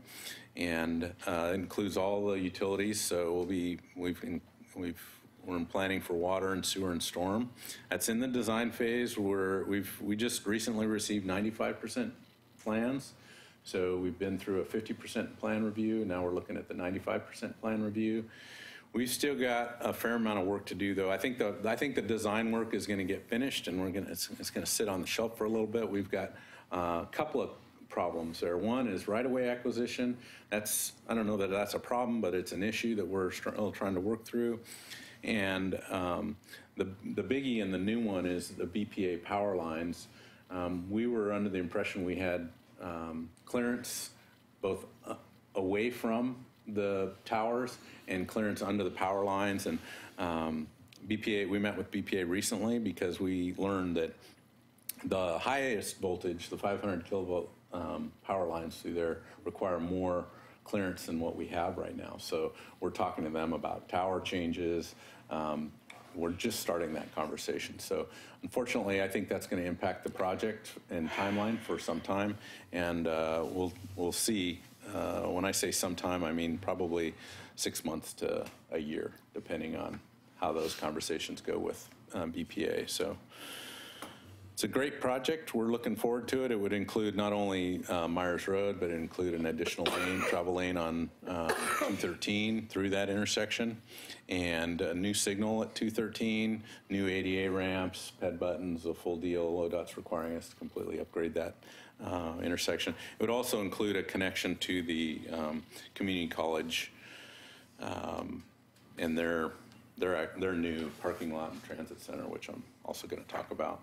and it includes all the utilities. So we're in planning for water and sewer and storm. That's in the design phase. We just recently received 95% plans. So we've been through a 50% plan review, and now we're looking at the 95% plan review. We've still got a fair amount of work to do, though. I think the design work is going to get finished, and it's going to sit on the shelf for a little bit. We've got a couple of problems there. One is right-of-way acquisition. I don't know that that's a problem, but it's an issue that we're still trying to work through. And the biggie and the new one is the BPA power lines. We were under the impression we had clearance both away from the towers and clearance under the power lines. And BPA, we met with BPA recently because we learned that the highest voltage, the 500 kilovolt power lines through there require more clearance than what we have right now. So we're talking to them about tower changes. We're just starting that conversation. So unfortunately, I think that's going to impact the project and timeline for some time. And we'll see. When I say sometime, I mean probably 6 months to a year, depending on how those conversations go with BPA. So It's a great project. We're looking forward to it. It would include not only Myers Road, but include an additional lane, travel lane on 213 through that intersection, and a new signal at 213, new ADA ramps, ped buttons, a full deal. ODOT's requiring us to completely upgrade that intersection. It would also include a connection to the community college and their new parking lot and transit center, which I'm also going to talk about.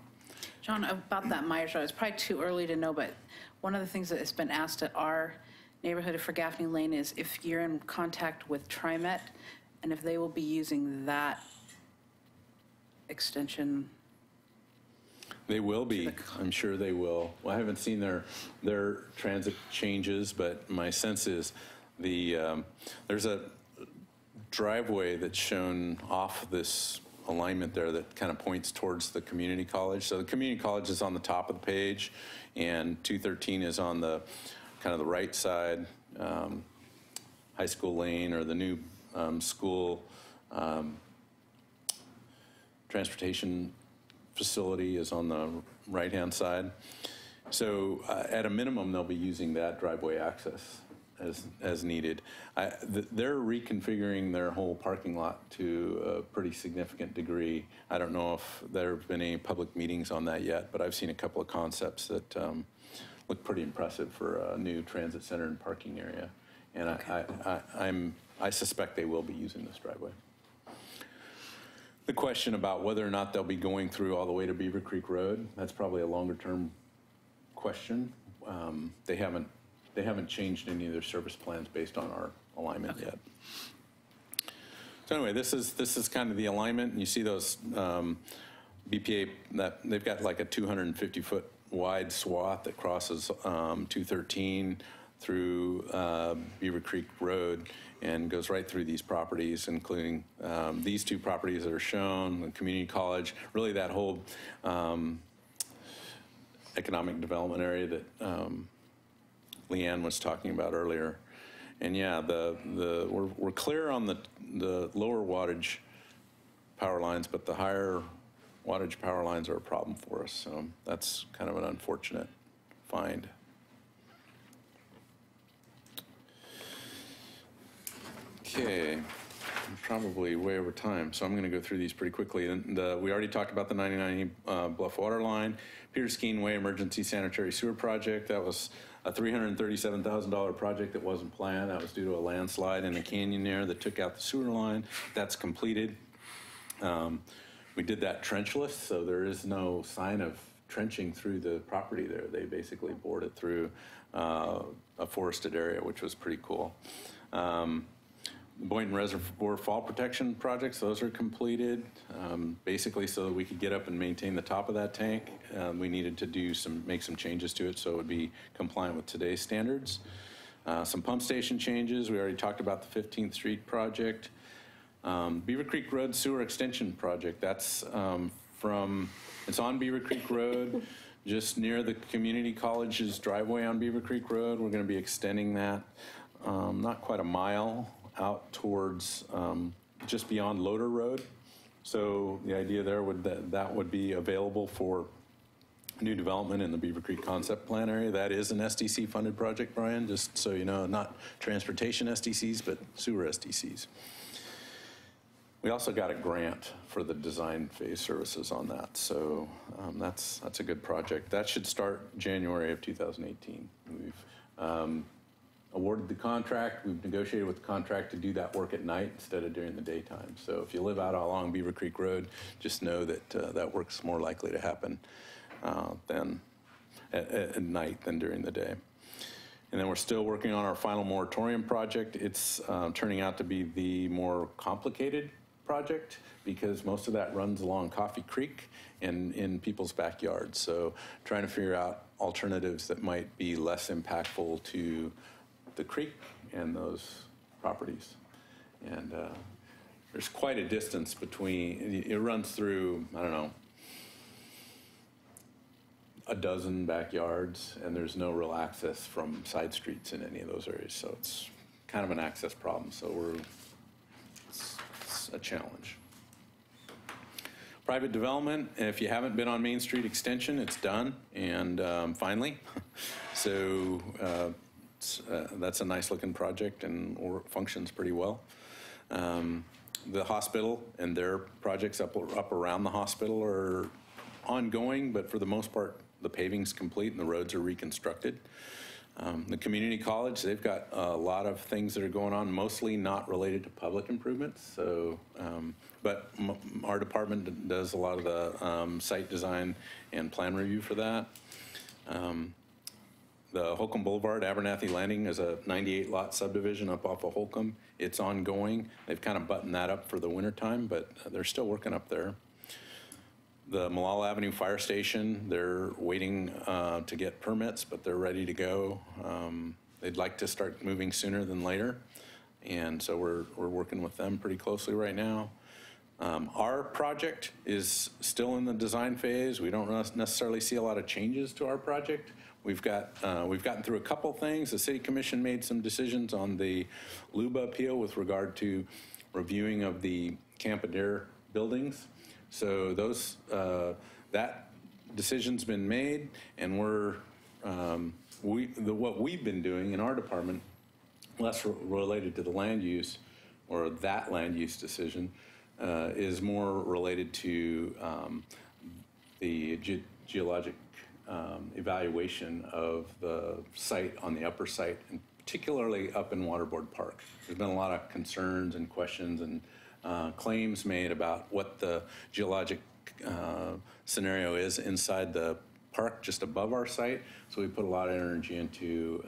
John, about that Myers Road, it's probably too early to know, but one of the things that has been asked at our neighborhood for Gaffney Lane is if you're in contact with TriMet and if they will be using that extension. They will be. I'm sure they will. Well, I haven't seen their transit changes, but my sense is there's a driveway that's shown off this alignment there that kind of points towards the community college. So the community college is on the top of the page, and 213 is on the kind of the right side. High School Lane, or the new school transportation facility, is on the right-hand side. So at a minimum, they'll be using that driveway access as needed. They're reconfiguring their whole parking lot to a pretty significant degree. I don't know if there have been any public meetings on that yet, but I've seen a couple of concepts that look pretty impressive for a new transit center and parking area. And okay. I suspect they will be using this driveway. The question about whether or not they'll be going through all the way to Beaver Creek Road, that's probably a longer term question. They haven't changed any of their service plans based on our alignment yet. So anyway, this is kind of the alignment. And you see those BPA, that they've got like a 250-foot wide swath that crosses 213 through Beaver Creek Road and goes right through these properties, including these two properties that are shown, the community college, really that whole economic development area that Leanne was talking about earlier. And yeah, we're clear on the lower wattage power lines, but the higher wattage power lines are a problem for us. So that's kind of an unfortunate find. Okay, I'm probably way over time, so I'm going to go through these pretty quickly. And we already talked about the 99 Bluff Water Line, Peters Keene Way Emergency Sanitary Sewer Project. That was a $337,000 project that wasn't planned. That was due to a landslide in a canyon there that took out the sewer line. That's completed. We did that trenchless, so there is no sign of trenching through the property there. They basically bored it through a forested area, which was pretty cool. Boynton Reservoir Fall Protection projects, those are completed. Basically, so that we could get up and maintain the top of that tank, we needed to make some changes to it so it would be compliant with today's standards. Some pump station changes. We already talked about the 15th Street project. Beaver Creek Road Sewer Extension Project. That's it's on Beaver Creek Road, just near the community college's driveway on Beaver Creek Road. We're going to be extending that not quite a mile out towards just beyond Loader Road. So the idea there would that would be available for new development in the Beaver Creek Concept Plan area. That is an SDC funded project, Brian, just so you know, not transportation SDCs, but sewer SDCs. We also got a grant for the design phase services on that. So that's a good project. That should start January of 2018. We've awarded the contract. We've negotiated with the contract to do that work at night instead of during the daytime. So if you live out along Beaver Creek Road, just know that that work's more likely to happen than at night than during the day. And then we're still working on our final moratorium project. It's turning out to be the more complicated project because most of that runs along Coffee Creek and in people's backyards. So trying to figure out alternatives that might be less impactful to the creek and those properties. And there's quite a distance between, it runs through, I don't know, a dozen backyards, and there's no real access from side streets in any of those areas. So it's kind of an access problem. So it's a challenge. Private development, if you haven't been on Main Street Extension, it's done, and finally. So that's a nice looking project and functions pretty well. The hospital and their projects up around the hospital are ongoing, but for the most part, the paving's complete and the roads are reconstructed. The community college, they've got a lot of things that are going on, mostly not related to public improvements. So, but our department does a lot of the site design and plan review for that. The Holcomb Boulevard, Abernathy Landing is a 98-lot subdivision up off of Holcomb. It's ongoing. They've kind of buttoned that up for the wintertime, but they're still working up there. The Malala Avenue Fire Station, they're waiting to get permits, but they're ready to go. They'd like to start moving sooner than later, and so we're working with them pretty closely right now. Our project is still in the design phase. We don't necessarily see a lot of changes to our project. We've gotten through a couple things. The City Commission made some decisions on the LUBA appeal with regard to reviewing of the Camp Adair buildings. So those that decision's been made, and what we've been doing in our department, less related to the land use or that land use decision, is more related to the geologic evaluation of the site on the upper site, and particularly up in Waterboard Park. There's been a lot of concerns and questions and claims made about what the geologic scenario is inside the park just above our site. So we put a lot of energy into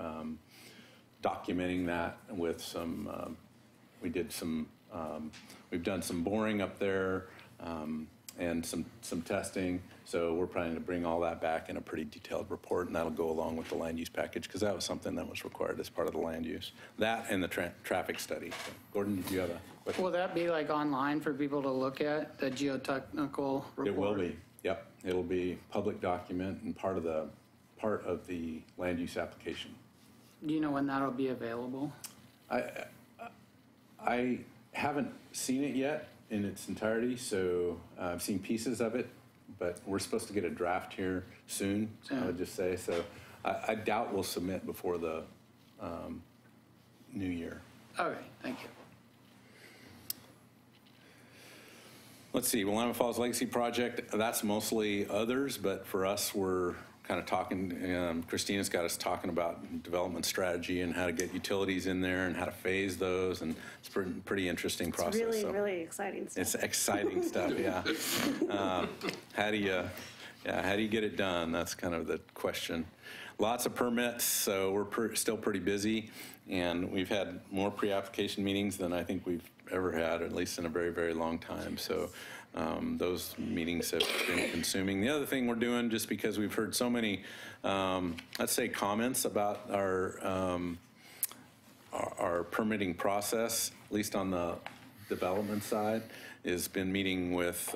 documenting that with some, we've done some boring up there and some testing. So we're planning to bring all that back in a pretty detailed report, and that'll go along with the land use package, because that was something that was required as part of the land use. That and the traffic study. So, Gordon, did you have a question? Will that be like online for people to look at, the geotechnical report? It will be, yep. It'll be public document and part of the land use application. Do you know when that'll be available? I haven't seen it yet in its entirety, so I've seen pieces of it, but we're supposed to get a draft here soon, I would just say. So I doubt we'll submit before the new year. Okay, thank you. Let's see, Willamette Falls Legacy Project, that's mostly others, but for us, we're kind of talking, Christina's got us talking about development strategy and how to get utilities in there and how to phase those, and it's pretty interesting process. It's really, so. really exciting stuff. It's exciting stuff, yeah. How do you get it done? That's kind of the question. Lots of permits, so we're still pretty busy, and we've had more pre-application meetings than I think we've ever had, at least in a very, very long time. So those meetings have been consuming. The other thing we're doing, just because we've heard so many, let's say, comments about our permitting process, at least on the development side, is been meeting with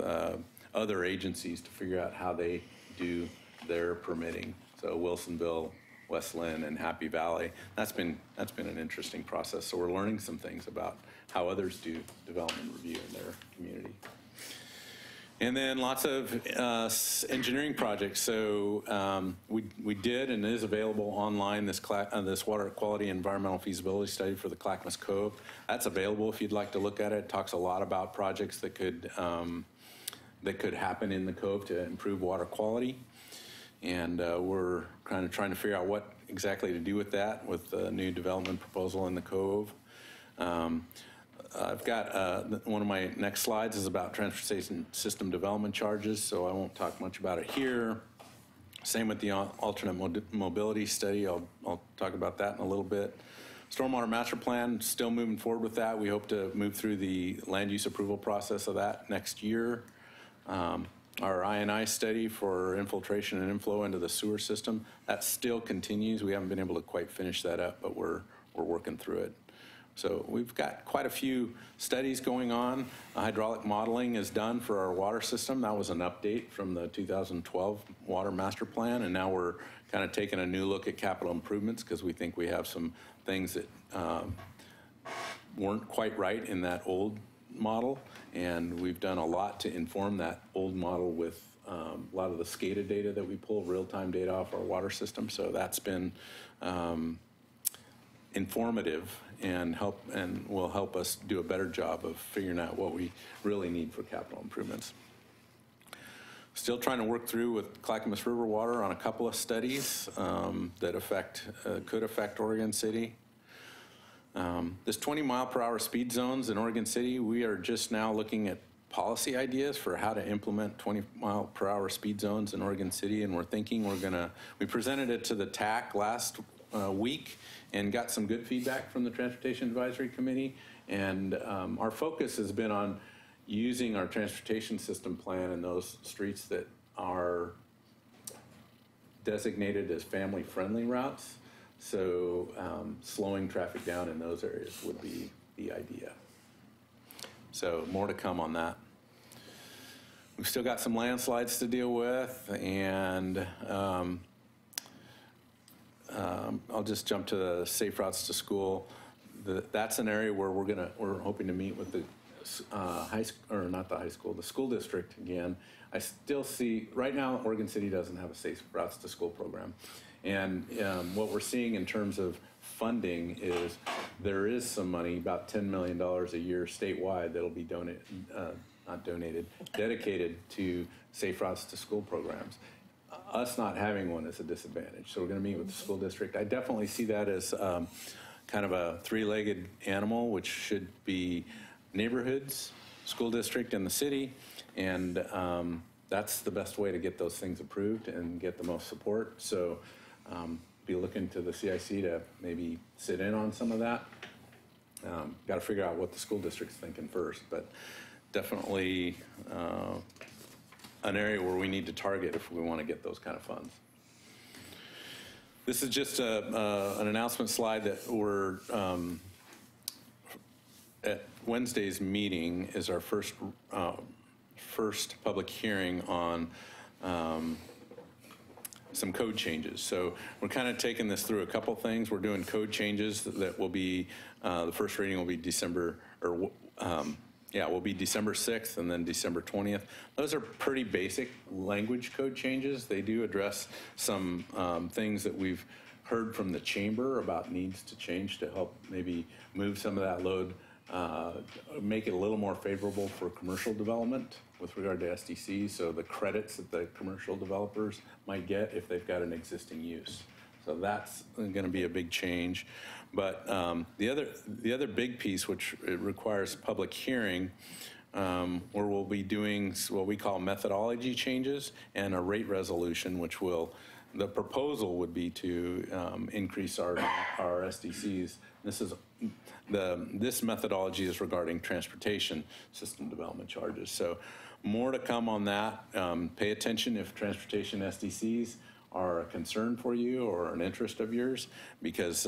other agencies to figure out how they do their permitting. So Wilsonville, West Lynn, and Happy Valley. That's been an interesting process. So we're learning some things about how others do development review in their community. And then lots of engineering projects. So we did and is available online this water quality environmental feasibility study for the Clackamas Cove. That's available if you'd like to look at it. It talks a lot about projects that could happen in the cove to improve water quality. And we're kind of trying to figure out what exactly to do with that with the new development proposal in the cove. I've got one of my next slides is about transportation system development charges, so I won't talk much about it here. Same with the alternate mobility study. I'll talk about that in a little bit. Stormwater master plan, still moving forward with that. We hope to move through the land use approval process of that next year. Our I&I study for infiltration and inflow into the sewer system, that still continues. We haven't been able to quite finish that up, but we're working through it. So we've got quite a few studies going on. Hydraulic modeling is done for our water system. That was an update from the 2012 water master plan, and now we're kind of taking a new look at capital improvements because we think we have some things that weren't quite right in that old model, and we've done a lot to inform that old model with a lot of the SCADA data that we pull, real-time data off our water system. So that's been informative and will help us do a better job of figuring out what we really need for capital improvements. Still trying to work through with Clackamas River Water on a couple of studies that could affect Oregon City. This 20-mile-per-hour speed zones in Oregon City, we are just now looking at policy ideas for how to implement 20-mile-per-hour speed zones in Oregon City, and we're thinking we presented it to the TAC last week and got some good feedback from the Transportation Advisory Committee, and our focus has been on using our transportation system plan in those streets that are designated as family-friendly routes. So slowing traffic down in those areas would be the idea. So more to come on that. We've still got some landslides to deal with, and I'll just jump to the safe routes to school. That's an area where we're hoping to meet with the the school district again. I still see, right now, Oregon City doesn't have a safe routes to school program. And what we're seeing in terms of funding is there is some money, about $10 million a year statewide that'll be dedicated to safe routes to school programs. Us not having one is a disadvantage. So we're gonna meet with the school district. I definitely see that as kind of a three-legged animal, which should be neighborhoods, school district, and the city. And that's the best way to get those things approved and get the most support. So be looking to the CIC to maybe sit in on some of that. Got to figure out what the school district's thinking first, but definitely an area where we need to target if we want to get those kind of funds. This is just an announcement slide that we're at Wednesday's meeting is our first public hearing on some code changes. So we're kind of taking this through a couple things. We're doing code changes that will be, the first reading will be December 6th and then December 20th. Those are pretty basic language code changes. They do address some things that we've heard from the chamber about needs to change to help maybe move some of that load, make it a little more favorable for commercial development with regard to SDCs, so the credits that the commercial developers might get if they've got an existing use. So that's going to be a big change. But the other big piece, which it requires public hearing, where we'll be doing what we call methodology changes and a rate resolution, which the proposal would be to increase our SDCs. This methodology is regarding transportation system development charges. So more to come on that. Pay attention if transportation SDCs are a concern for you or an interest of yours, because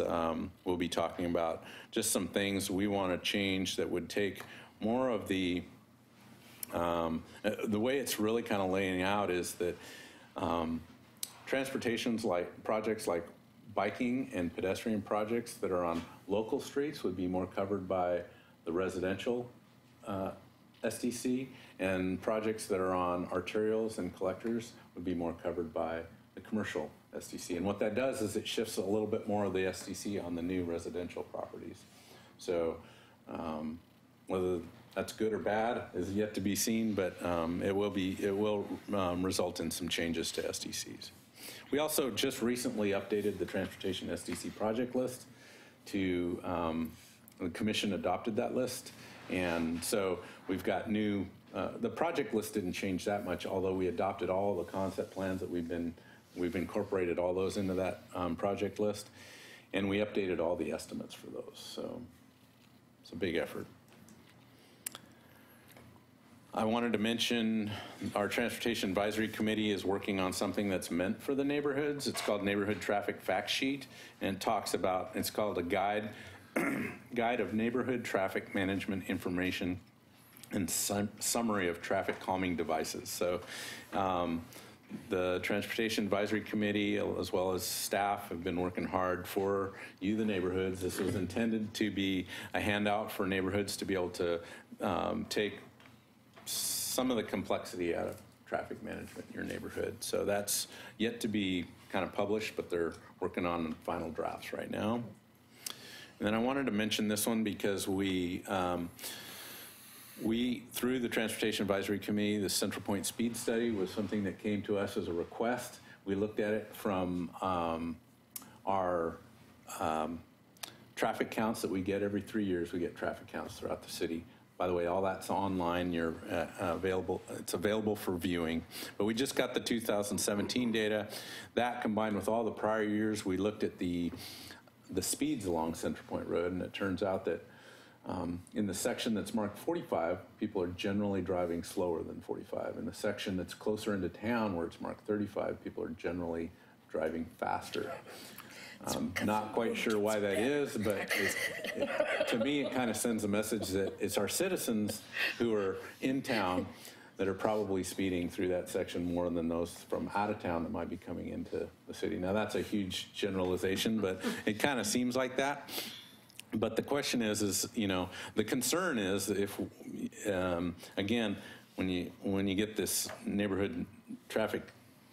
we'll be talking about just some things we want to change that would take more of the way it's really kind of laying out is that transportations like projects like biking and pedestrian projects that are on local streets would be more covered by the residential SDC, and projects that are on arterials and collectors would be more covered by the commercial SDC. And what that does is it shifts a little bit more of the SDC on the new residential properties. So whether that's good or bad is yet to be seen, but it will result in some changes to SDCs. We also just recently updated the transportation SDC project list to, the commission adopted that list. And so we've got new, the project list didn't change that much, although we adopted all the concept plans that we've incorporated all those into that project list. And we updated all the estimates for those. So it's a big effort. I wanted to mention our Transportation Advisory Committee is working on something that's meant for the neighborhoods. It's called Neighborhood Traffic Fact Sheet, and it talks about, it's called a guide of neighborhood traffic management information and summary of traffic calming devices. So the Transportation Advisory Committee, as well as staff, have been working hard for you, the neighborhoods. This was intended to be a handout for neighborhoods to be able to take some of the complexity out of traffic management in your neighborhood. So that's yet to be kind of published, but they're working on final drafts right now. And then I wanted to mention this one because we, through the Transportation Advisory Committee, the Central Point Speed Study was something that came to us as a request. We looked at it from our traffic counts that we get every 3 years. We get traffic counts throughout the city. By the way, all that's online. You're available. It's available for viewing. But we just got the 2017 data. That combined with all the prior years, we looked at the speeds along Central Point Road, and it turns out that in the section that's marked 45, people are generally driving slower than 45. In the section that's closer into town, where it's marked 35, people are generally driving faster. Not quite sure why that is, but to me, it kind of sends a message that it's our citizens who are in town that are probably speeding through that section more than those from out of town that might be coming into the city. Now, that's a huge generalization, but it kind of seems like that. But the question is, you know, the concern is that if, again, when you get this neighborhood traffic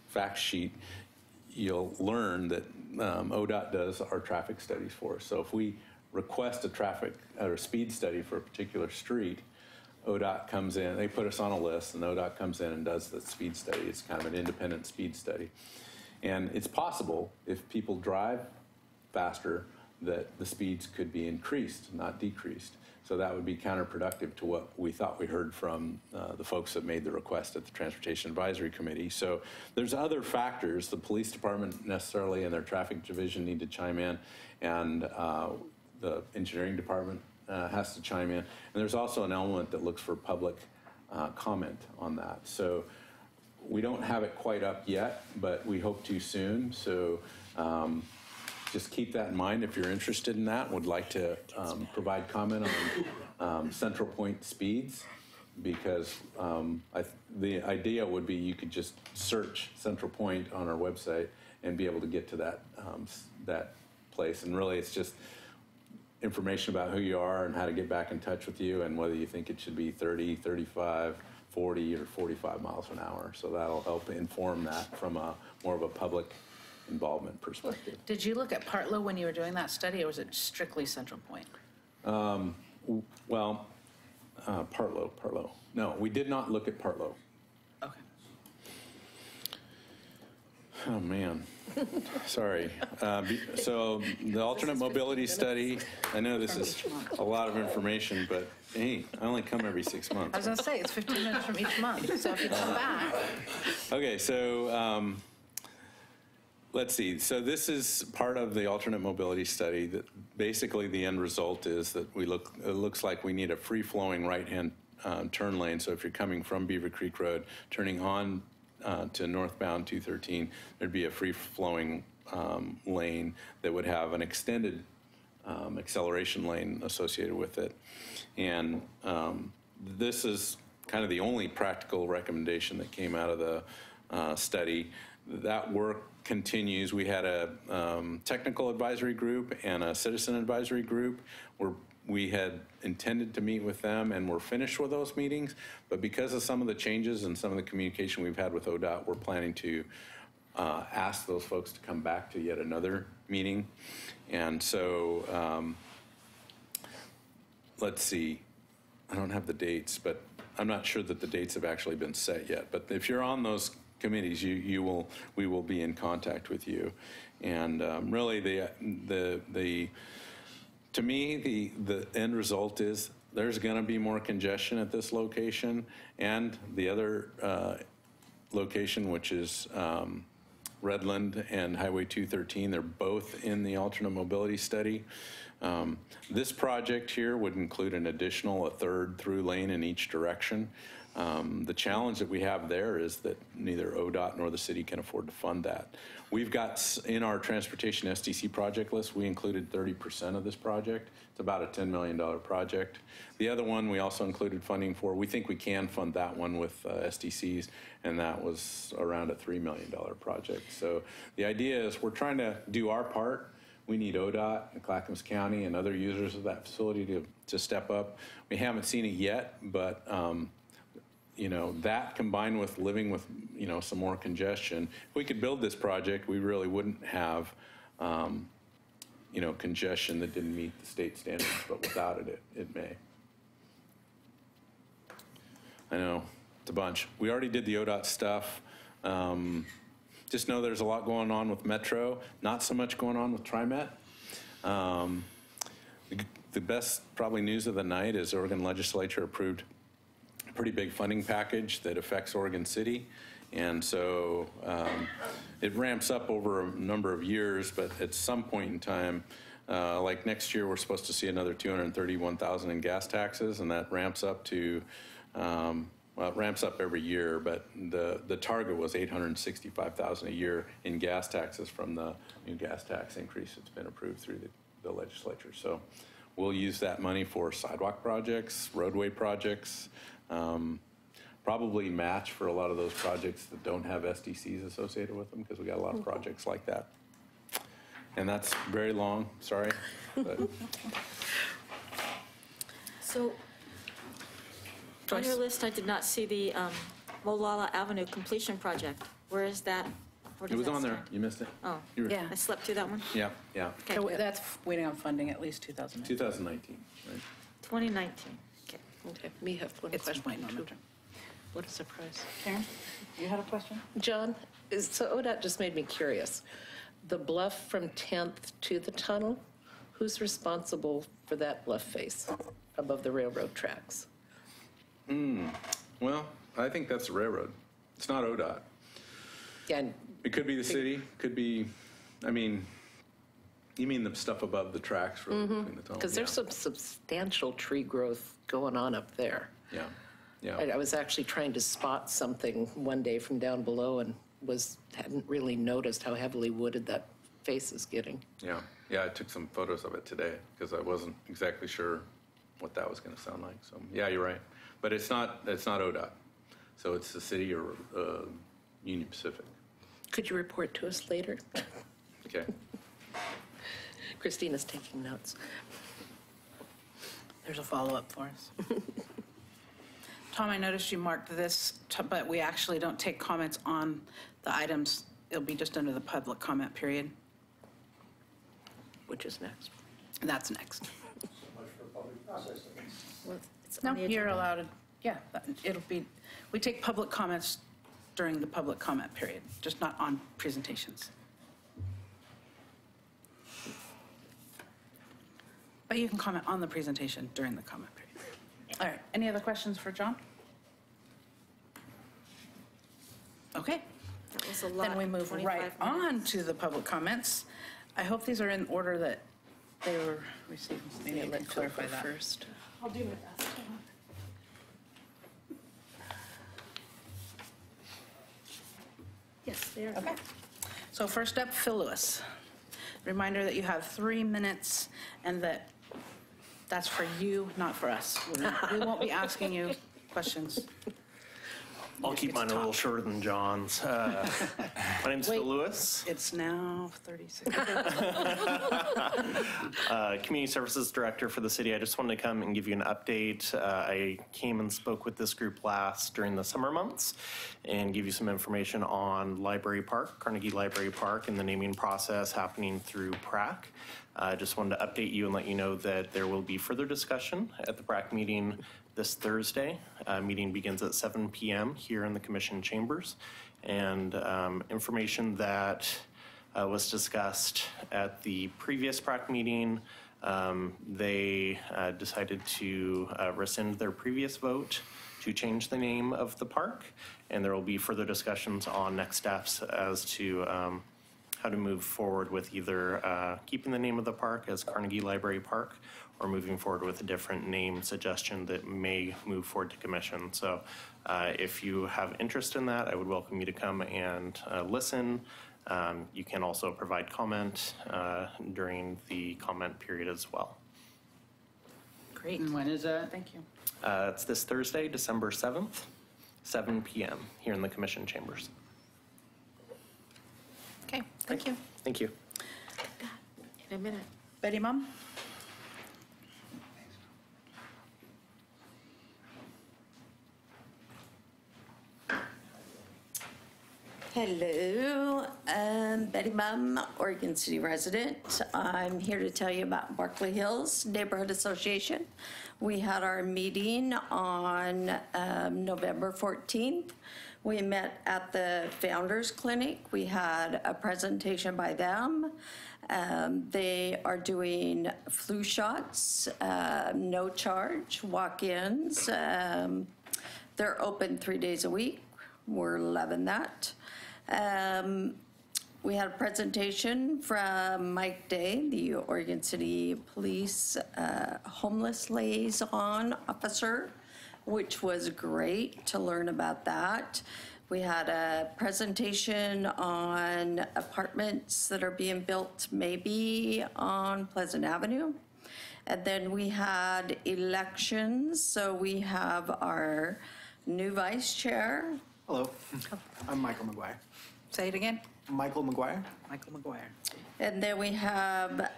fact sheet, you'll learn that ODOT does our traffic studies for us. So if we request a traffic or speed study for a particular street, ODOT comes in, they put us on a list, and ODOT comes in and does the speed study. It's kind of an independent speed study. And it's possible, if people drive faster, that the speeds could be increased, not decreased. So that would be counterproductive to what we thought we heard from the folks that made the request at the Transportation Advisory Committee. So there's other factors. The police department necessarily and their traffic division need to chime in, and the engineering department has to chime in. And there's also an element that looks for public comment on that. So we don't have it quite up yet, but we hope to soon. So just keep that in mind if you're interested in that, would like to provide comment on Central Point speeds, because the idea would be you could just search Central Point on our website and be able to get to that place. And really it's just information about who you are and how to get back in touch with you, and whether you think it should be 30, 35, 40, or 45 miles an hour. So that'll help inform that from a more of a public involvement perspective. Did you look at Partlow when you were doing that study, or was it strictly Central Point? Well, Partlow. No, we did not look at Partlow. Okay. Oh, man. Sorry. So the alternate mobility study, I know this is a lot of information, but hey, I only come every 6 months. I was going to say, it's 15 minutes from each month, so if you come back. Okay, so let's see. So this is part of the alternate mobility study. That basically the end result is that it looks like we need a free-flowing right-hand turn lane. So if you're coming from Beaver Creek Road, turning on to northbound 213, there'd be a free-flowing lane that would have an extended acceleration lane associated with it. And this is kind of the only practical recommendation that came out of the study. That work continues. We had a technical advisory group and a citizen advisory group where we had intended to meet with them, and we're finished with those meetings. But because of some of the changes and some of the communication we've had with ODOT, we're planning to ask those folks to come back to yet another meeting. And so let's see. I don't have the dates, but I'm not sure that the dates have actually been set yet. But if you're on those committees, we will be in contact with you. And really, to me, the end result is there's going to be more congestion at this location, and the other location, which is Redland and Highway 213. They're both in the alternate mobility study. This project here would include an additional, a third through lane in each direction. The challenge that we have there is that neither ODOT nor the city can afford to fund that. We've got, in our transportation SDC project list, we included 30% of this project. It's about a $10 million project. The other one we also included funding for. We think we can fund that one with SDCs, and that was around a $3 million project. So the idea is we're trying to do our part. we need ODOT and Clackamas County and other users of that facility to step up. We haven't seen it yet, but you know, that combined with living with, you know, some more congestion, if we could build this project, we really wouldn't have, you know, congestion that didn't meet the state standards, but without it, it may. I know, it's a bunch. We already did the ODOT stuff. Just know there's a lot going on with Metro, not so much going on with TriMet. The best probably news of the night is Oregon legislature approved a pretty big funding package that affects Oregon City. And so it ramps up over a number of years, but at some point in time, like next year, we're supposed to see another $231,000 in gas taxes, and that ramps up to well, it ramps up every year, but the target was $865,000 a year in gas taxes from the new gas tax increase that's been approved through the legislature. So we'll use that money for sidewalk projects, roadway projects, probably match for a lot of those projects that don't have SDCs associated with them, because we got a lot of projects like that. And that's very long, sorry. But. So, on your list, I did not see the Molalla Avenue completion project. Where is that? Where It does was that on there. stand? You missed it. Oh, Yeah. I slept through that one? Yeah, yeah. Okay, So good. that's waiting on funding at least 2019. 2019, right? 2019. Okay. Okay, me have one It's question waiting on too. Metro. What a surprise. Karen, you had a question? John, so ODOT just made me curious. The bluff from 10th to the tunnel, who's responsible for that bluff face above the railroad tracks? Well, I think that's the railroad. It's not ODOT. Yeah, and It could be the city, could be, I mean, you mean the stuff above the tracks really between the tunnels? because there's some substantial tree growth going on up there. Yeah, yeah. I was actually trying to spot something one day from down below and hadn't really noticed how heavily wooded that face is getting. Yeah, yeah, I took some photos of it today because I wasn't exactly sure what that was going to sound like. So, yeah, you're right. But it's not ODOT. So it's the city or Union Pacific. Could you report to us later? Okay. Christina's taking notes. There's a follow-up for us. Tom, I noticed you marked this, but we actually don't take comments on the items. It'll be just under the public comment period. Which is next? That's next. Much for public process. Well, it's No, on the you're agenda. allowed to, yeah, it'll be, we take public comments during the public comment period, just not on presentations. But you can comment on the presentation during the comment period. All right, any other questions for John? Okay, That was a lot. then we move 25 right minutes. on to the public comments. I hope these are in order that they were received. Maybe let's clarify that. First. I'll do my best. Yes, they are. Okay. So first up, Phil Lewis. Reminder that you have 3 minutes and that's for you, not for us. We won't be asking you questions. I'll keep mine a little shorter than John's. My name's Wait. Phil Lewis, It's now 36. Community Services Director for the city. I just wanted to come and give you an update. I came and spoke with this group last during the summer months and give you some information on Library Park, Carnegie Library Park, and the naming process happening through PRAC. I just wanted to update you and let you know that there will be further discussion at the PRAC meeting this Thursday. Meeting begins at 7 p.m. here in the Commission chambers. And information that was discussed at the previous PRAC meeting, they decided to rescind their previous vote to change the name of the park. And there will be further discussions on next steps as to how to move forward with either keeping the name of the park as Carnegie Library Park or moving forward with a different name suggestion that may move forward to commission. So if you have interest in that, I would welcome you to come and listen. You can also provide comment during the comment period as well. Great. And when is that? Thank you. It's this Thursday, December 7th, 7 p.m. here in the commission chambers. Okay, thank you. Thank you. In a minute. Betty Mum? Hello, Betty Mum, Oregon City resident. I'm here to tell you about Berkeley Hills Neighborhood Association. We had our meeting on November 14th. We met at the Founders Clinic. We had a presentation by them. They are doing flu shots, no charge, walk-ins. They're open 3 days a week. We're loving that. We had a presentation from Mike Day, the Oregon City Police Homeless Liaison Officer, which was great to learn about that. We had a presentation on apartments that are being built maybe on Pleasant Avenue. And then we had elections. So we have our new vice chair. Hello, I'm Michael McGuire. Say it again. Michael McGuire. Michael McGuire. And then we have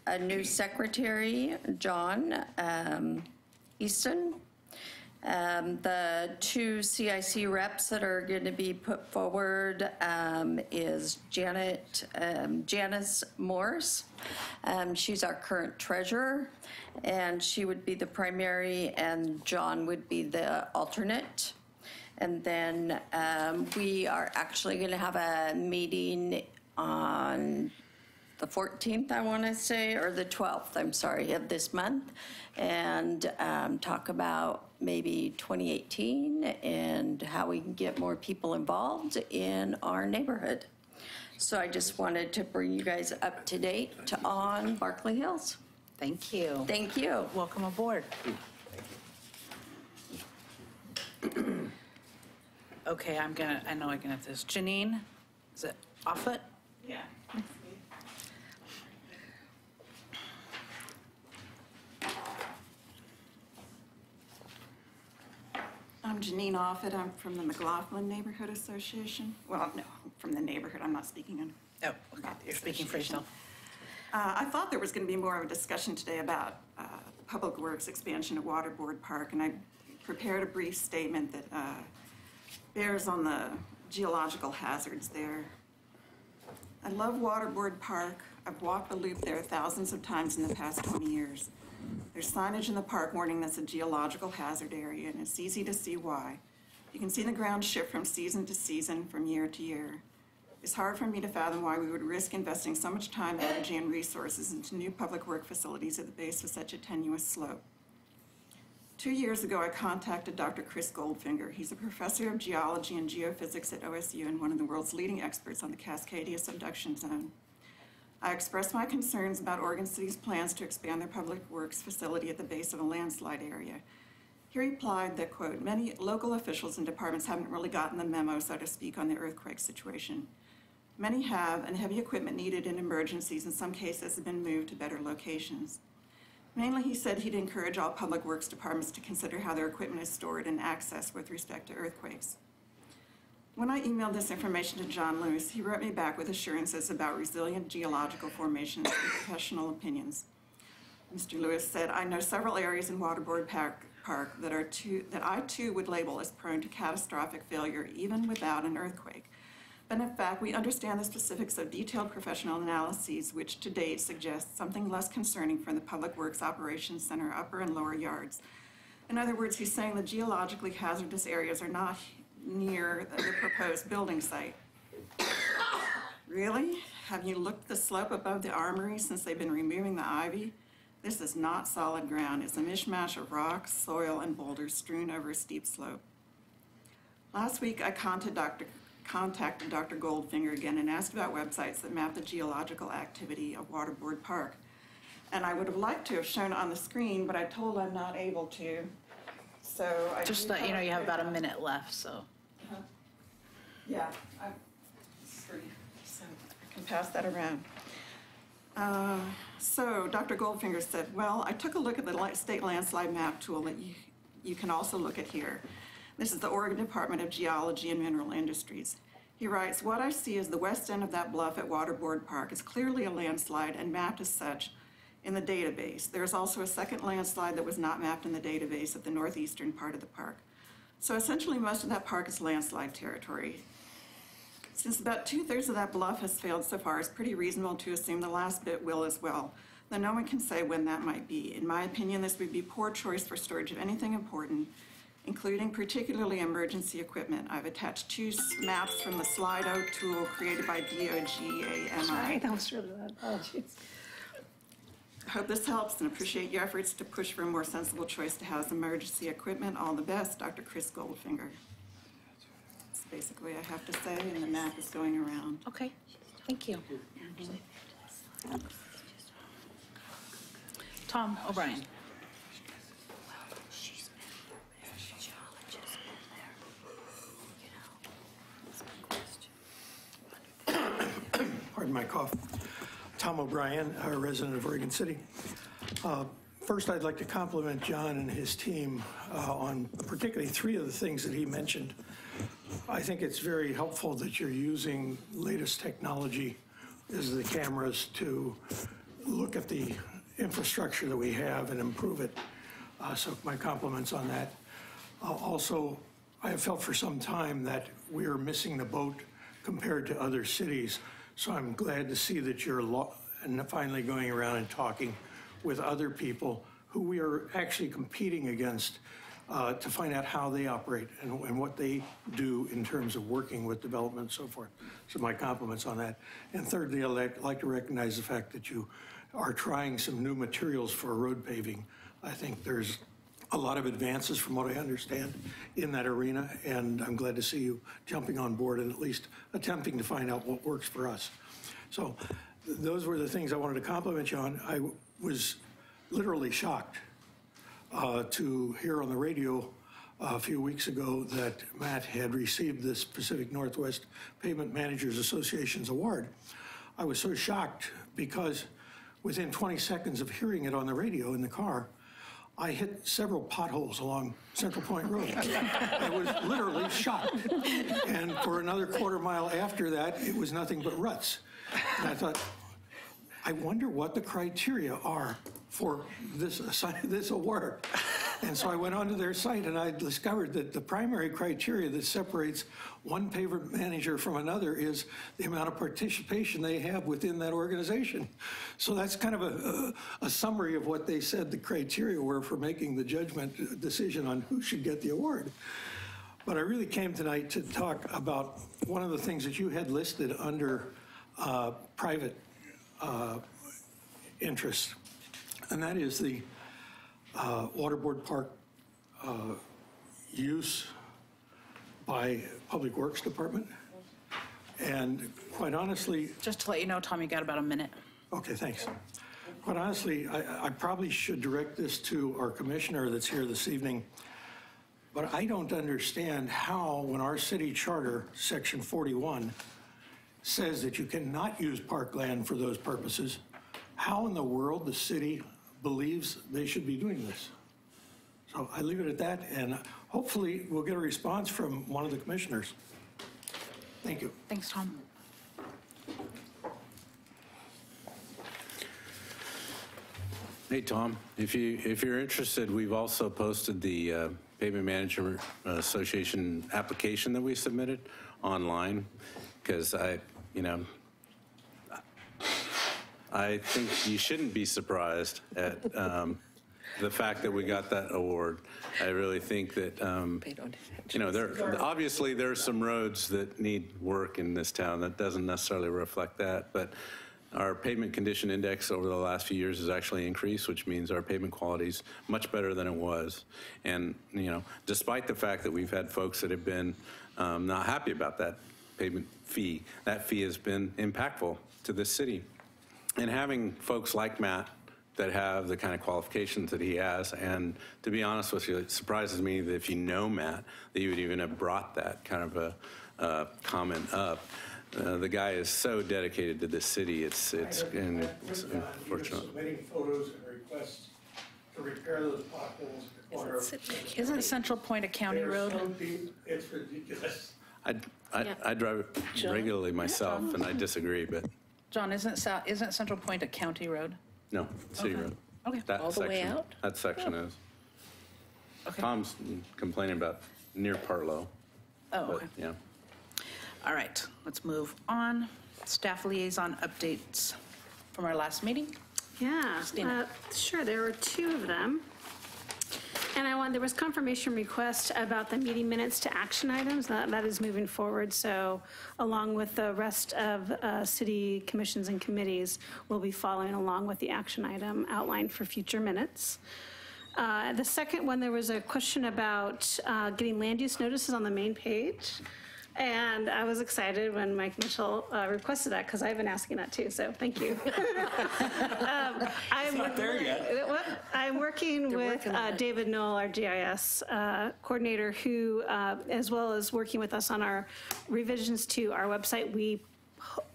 a new secretary, John Easton. The two CIC reps that are going to be put forward is Janice Morse. She's our current treasurer, and she would be the primary, and John would be the alternate. And then we are actually going to have a meeting on the 14th, I want to say, or the 12th, I'm sorry, of this month, and talk about maybe 2018 and how we can get more people involved in our neighborhood. So I just wanted to bring you guys up to date on Berkeley Hills. Thank you. Thank you. Welcome aboard. Okay, I know I can have this. Janine, is it Offit? Yeah. I'm Janine Offit. I'm from the McLaughlin Neighborhood Association. Well, no, from the neighborhood. I'm not speaking on. Oh, okay. You're speaking for yourself. I thought there was going to be more of a discussion today about Public Works expansion of Waterboard Park, and I prepared a brief statement that bears on the geological hazards there. I love Waterboard Park. I've walked the loop there thousands of times in the past 20 years. There's signage in the park warning that's a geological hazard area, and it's easy to see why. You can see the ground shift from season to season, from year to year. It's hard for me to fathom why we would risk investing so much time, energy, and resources into new public work facilities at the base of such a tenuous slope. 2 years ago, I contacted Dr. Chris Goldfinger. He's a professor of geology and geophysics at OSU and one of the world's leading experts on the Cascadia subduction zone. I expressed my concerns about Oregon City's plans to expand their public works facility at the base of a landslide area. He replied that, quote, many local officials and departments haven't really gotten the memo, so to speak, on the earthquake situation. Many have, and heavy equipment needed in emergencies in some cases have been moved to better locations. Mainly, he said he'd encourage all public works departments to consider how their equipment is stored and accessed with respect to earthquakes. When I emailed this information to John Lewis, he wrote me back with assurances about resilient geological formations and professional opinions. Mr. Lewis said, I know several areas in Waterboard Park that I too would label as prone to catastrophic failure even without an earthquake. But in fact, we understand the specifics of detailed professional analyses, which to date suggest something less concerning for the Public Works Operations Center upper and lower yards. In other words, he's saying the geologically hazardous areas are not near the proposed building site. Really? Have you looked at the slope above the armory since they've been removing the ivy? This is not solid ground. It's a mishmash of rocks, soil, and boulders strewn over a steep slope. Last week, I contacted Dr. Goldfinger again and asked about websites that map the geological activity of Waterboard Park. And I would have liked to have shown it on the screen, but I told I'm not able to. So I just let you know you have about a minute left, so. Yeah, it's free, so I can pass that around. So Dr. Goldfinger said, well, I took a look at the state landslide map tool that you can also look at here. This is the Oregon Department of Geology and Mineral Industries. He writes, "What I see is the west end of that bluff at Waterboard Park is clearly a landslide and mapped as such in the database. There is also a second landslide that was not mapped in the database at the northeastern part of the park. So essentially most of that park is landslide territory. Since about 2/3 of that bluff has failed so far, it's pretty reasonable to assume the last bit will as well, though no one can say when that might be. In my opinion, this would be poor choice for storage of anything important, including particularly emergency equipment. I've attached 2 maps from the Slido tool created by DOGAMI. Sorry, that was really loud. Apologies. I hope this helps and appreciate your efforts to push for a more sensible choice to house emergency equipment. All the best, Dr. Chris Goldfinger." That's basically what I have to say, and the map is going around. Okay, thank you. Tom O'Brien. Pardon my cough. Tom O'Brien, a resident of Oregon City. First, I'd like to compliment John and his team on particularly 3 of the things that he mentioned. I think it's very helpful that you're using latest technology as the cameras to look at the infrastructure that we have and improve it. So my compliments on that. Also, I have felt for some time that we are missing the boat compared to other cities. So I'm glad to see that you're finally going around and talking with other people who we are actually competing against to find out how they operate and what they do in terms of working with development and so forth. So my compliments on that. And thirdly, I'd like to recognize the fact that you are trying some new materials for road paving. I think there's a lot of advances from what I understand in that arena, and I'm glad to see you jumping on board and at least attempting to find out what works for us. So those were the things I wanted to compliment you on. I was literally shocked to hear on the radio a few weeks ago that Matt had received this Pacific Northwest Pavement Managers Association's award. I was so shocked because within 20 seconds of hearing it on the radio in the car, I hit several potholes along Central Point Road. I was literally shocked. And for another quarter mile after that, it was nothing but ruts. And I thought, I wonder what the criteria are for this award. And so I went onto their site and I discovered that the primary criteria that separates one pavement manager from another is the amount of participation they have within that organization. So that's kind of a summary of what they said the criteria were for making the judgment decision on who should get the award. But I really came tonight to talk about one of the things that you had listed under private interests, and that is the Waterboard Park use by Public Works Department. And quite honestly... Just to let you know, Tom, you got about a minute. Okay, thanks. Quite honestly, I probably should direct this to our commissioner that's here this evening, but I don't understand how, when our city charter, section 41, says that you cannot use parkland for those purposes, how in the world the city believes they should be doing this. So I leave it at that, and hopefully we'll get a response from one of the commissioners. Thank you. Thanks, Tom. Hey, Tom, if you're interested, we've also posted the Pavement Management Association application that we submitted online, because I think you shouldn't be surprised at the fact that we got that award. I really think that, obviously there's some roads that need work in this town. That doesn't necessarily reflect that, but our pavement condition index over the last few years has actually increased, which means our pavement quality is much better than it was. And, despite the fact that we've had folks that have been not happy about that pavement fee, that fee has been impactful to this city. And having folks like Matt that have the kind of qualifications that he has, and to be honest with you, it surprises me that if you know Matt, that you would even have brought that kind of a comment up. The guy is so dedicated to this city. It's unfortunate. Submitting photos and requests to repair those potholes at the corner. Isn't Central Point a county road? So deep, it's ridiculous. I drive it regularly myself, and I disagree, but John, isn't Central Point a county road? no, city road. Okay. That All the way section- out? That section is. Okay. Tom's complaining about near Partlow. Oh, but, okay. yeah. All right, let's move on. Staff liaison updates from our last meeting. Yeah, Christina. sure, there were two of them. And there was confirmation request about the meeting minutes to action items. That is moving forward. So along with the rest of city commissions and committees, we'll be following along with the action item outlined for future minutes. The second one, there was a question about getting land use notices on the main page. And I was excited when Mike Mitchell requested that, because I've been asking that too, so thank you. I'm not there yet. I'm working with David Knoll, our GIS coordinator, who, as well as working with us on our revisions to our website, we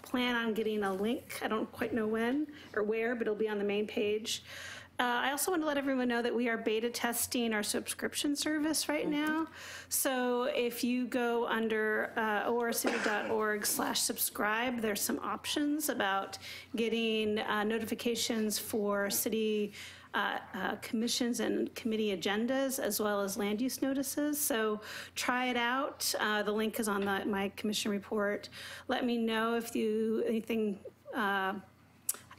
plan on getting a link. I don't quite know when or where, but it'll be on the main page. I also want to let everyone know that we are beta testing our subscription service right now. So if you go under orcity.org/subscribe, there's some options about getting notifications for city commissions and committee agendas, as well as land use notices. So try it out. The link is on my commission report. Let me know if anything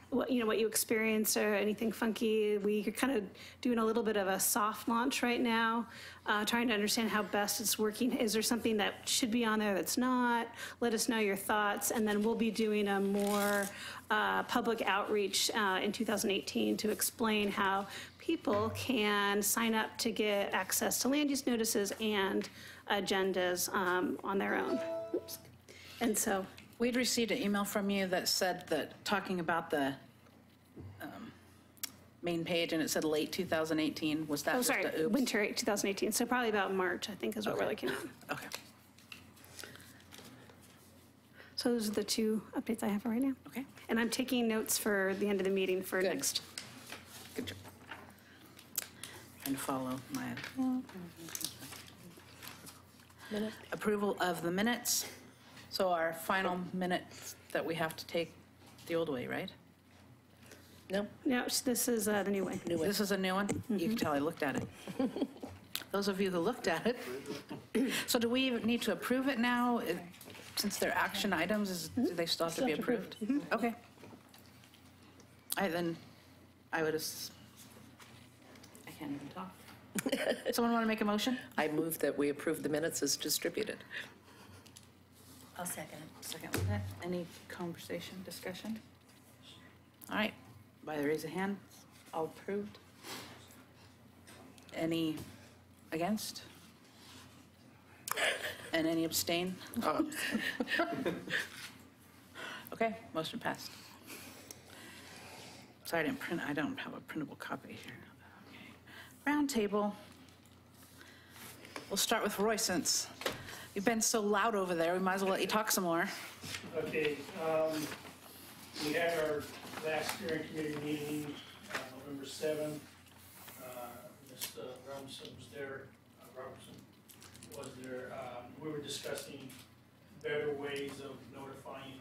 what you experience or anything funky. We're kind of doing a little bit of a soft launch right now, trying to understand how best it's working. Is there something that should be on there that's not? Let us know your thoughts, and then we'll be doing a more public outreach in 2018 to explain how people can sign up to get access to land use notices and agendas on their own. Oops. And so We'd received an email from you that said that, talking about the main page, and it said late 2018. Was that oh, just sorry, a oops? winter 2018. So probably about March, I think, is what we're looking at. Okay. So those are the two updates I have for right now. Okay. And I'm taking notes for the end of the meeting for next. Good job. Trying to follow my approval of the minutes. So our final minutes that we have to take the old way, right? No. No, this is the new one. This is a new one? You can tell I looked at it. Those of you who looked at it. So do we need to approve it now? Since they're action items, do they still have to be approved? Okay. Then I would I can't even talk. Someone want to make a motion? I move that we approve the minutes as distributed. I'll second. Second with that. Any conversation, discussion? All right, by the raise of hand, all approved. Any against? And any abstain? Okay, motion passed. Sorry, I don't have a printable copy here. Okay. Round table. We'll start with Roy, since you've been so loud over there, we might as well let you talk some more. Okay, we had our last steering committee meeting, November 7th. Ms. Robinson was there, we were discussing better ways of notifying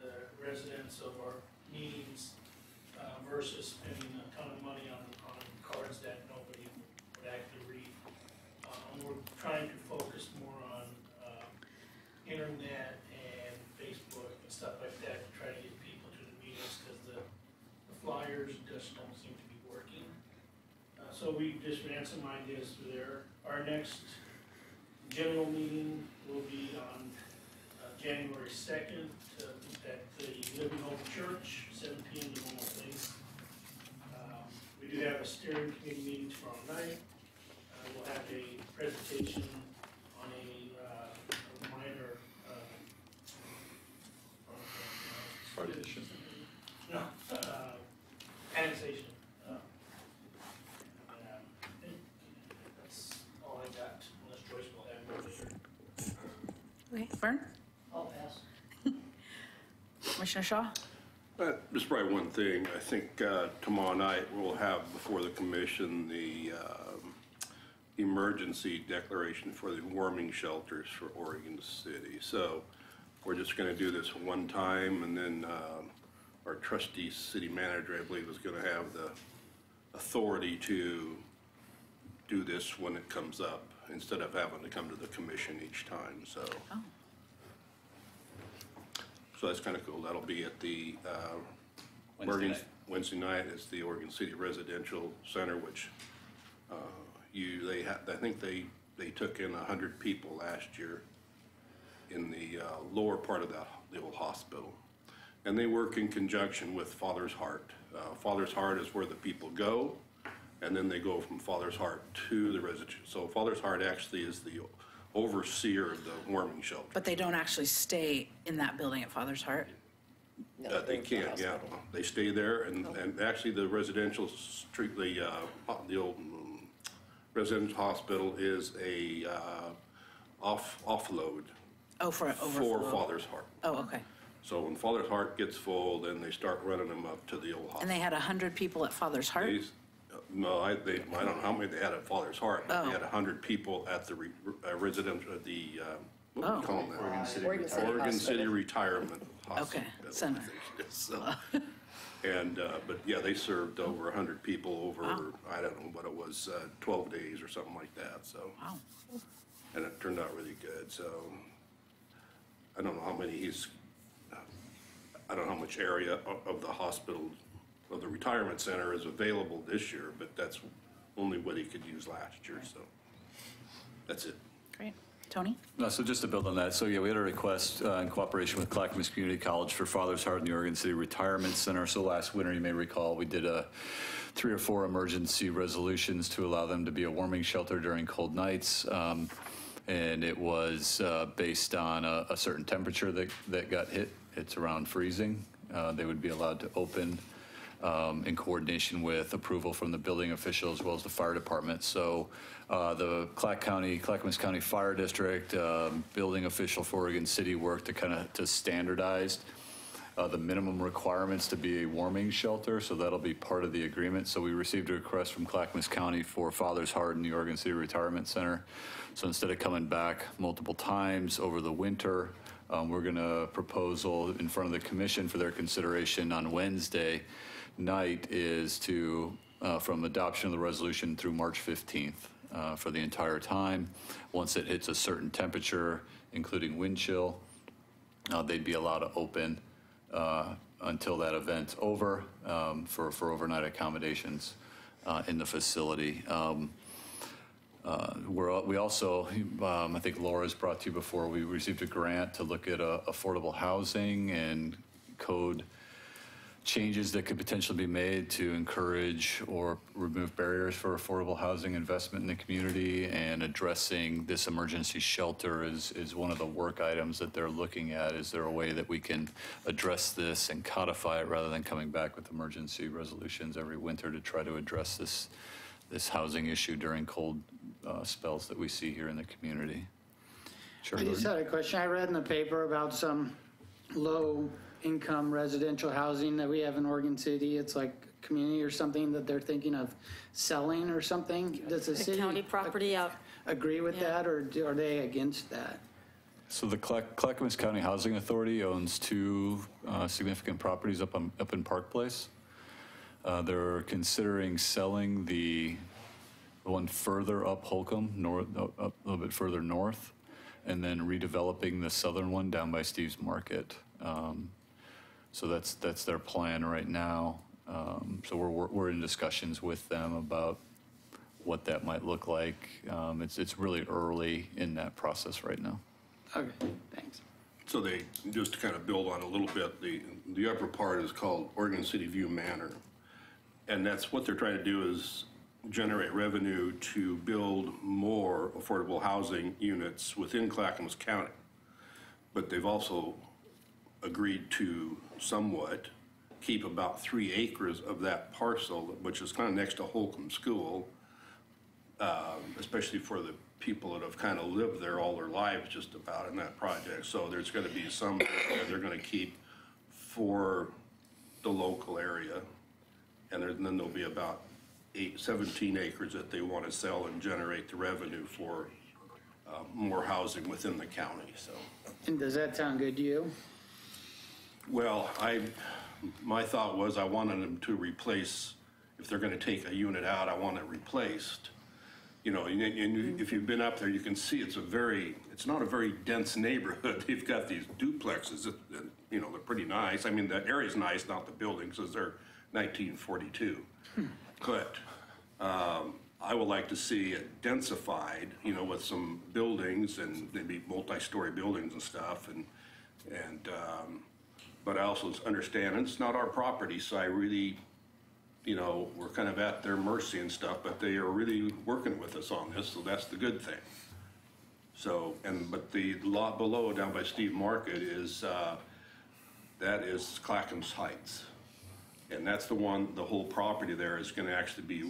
the residents of our meetings versus spending a ton of money on cards that nobody would actually read. We're trying to focus more on internet and Facebook and stuff like that to try to get people to the meetings, because the flyers just don't seem to be working. So we just ran some ideas through there. Our next general meeting will be on January 2nd at the Living Hope Church, 7 p.m. to normal place. We do have a steering committee meeting tomorrow night. We'll have a presentation on a minor annexation. That's all I got, unless Joyce will have more later. Okay, Vern? I'll pass. Commissioner Shaw? Just probably one thing. I think tomorrow night we'll have before the commission the emergency declaration for the warming shelters for Oregon City. So we're just going to do this one time, and then our trustee city manager, I believe, is going to have the authority to do this when it comes up, instead of having to come to the commission each time, so. Oh. So that's kind of cool. That'll be at the Wednesday night. It's the Oregon City Residential Center, which I think they took in 100 people last year in the lower part of the old hospital. And they work in conjunction with Father's Heart. Father's Heart is where the people go, and then they go from Father's Heart to the residential. So Father's Heart actually is the overseer of the warming shelter. But they don't actually stay in that building at Father's Heart? They can't, yeah. They stay there, and actually the residential street, the old residential hospital is a offload. Oh, for overflow. For Father's Heart. Oh, okay. So when Father's Heart gets full, then they start running them up to the old hospital. And they had 100 people at Father's Heart? No, I don't know how many they had at Father's Heart. But They Oh. had 100 people at the residential, what do you call them? Oregon City Retirement Hospital. Okay, center. So, but yeah, they served over 100 people over, I don't know what it was, 12 days or something like that, so. Wow. And it turned out really good, so. I don't know how many I don't know how much area of the hospital, of the retirement center is available this year, but that's only what he could use last year, so. That's it. Great. Tony? No, so just to build on that, so yeah, we had a request in cooperation with Clackamas Community College for Father's Heart and the Oregon City Retirement Center. So last winter, you may recall, we did 3 or 4 emergency resolutions to allow them to be a warming shelter during cold nights. And it was based on a certain temperature that got hit. It's around freezing. They would be allowed to open in coordination with approval from the building official as well as the fire department. So the Clackamas County Fire District, building official for Oregon City worked to standardize the minimum requirements to be a warming shelter, so that'll be part of the agreement. So we received a request from Clackamas County for Father's Heart and the Oregon City Retirement Center. So instead of coming back multiple times over the winter, we're going to proposal in front of the commission for their consideration on Wednesday night is to, from adoption of the resolution through March 15th for the entire time. Once it hits a certain temperature, including wind chill, they'd be allowed to open until that event's over for overnight accommodations in the facility. We also, I think Laura's brought to you before, we received a grant to look at affordable housing and code changes that could potentially be made to encourage or remove barriers for affordable housing investment in the community, and addressing this emergency shelter is one of the work items that they're looking at. Is there a way that we can address this and codify it rather than coming back with emergency resolutions every winter to try to address this housing issue during cold spells that we see here in the community? Sure. I just had a question. I read in the paper about some low-income residential housing that we have in Oregon City. It's like community or something that they're thinking of selling or something. Does the city county property out. Agree with that, or are they against that? So the Clackamas County Housing Authority owns 2 significant properties up in Park Place. They're considering selling the one further up Holcomb, up a little bit further north, and then redeveloping the southern one down by Steve's Market. So that's their plan right now. So we're in discussions with them about what that might look like. It's really early in that process right now. Okay, thanks. So they, just to kind of build on a little bit, the upper part is called Oregon City View Manor. And that's what they're trying to do, is generate revenue to build more affordable housing units within Clackamas County. But they've also agreed to somewhat keep about 3 acres of that parcel, which is kind of next to Holcomb School, especially for the people that have kind of lived there all their lives just about in that project. So there's going to be some that they're going to keep for the local area. And then there'll be about 17 acres that they want to sell and generate the revenue for more housing within the county, so. And does that sound good to you? Well, my thought was I wanted them to replace, if they're going to take a unit out, I want it replaced. You know, and if you've been up there, you can see it's not a very dense neighborhood. They've got these duplexes that, you know, they're pretty nice. I mean, the area's nice, not the buildings, because they're 1942. But I would like to see it densified, you know, with some buildings and maybe multi-story buildings and stuff. But I also understand, and it's not our property, so I really, you know, we're kind of at their mercy and stuff, but they are really working with us on this, so that's the good thing. So, but the lot below, down by Steve Market, that is Clackamas Heights. And that's the whole property there is going to actually be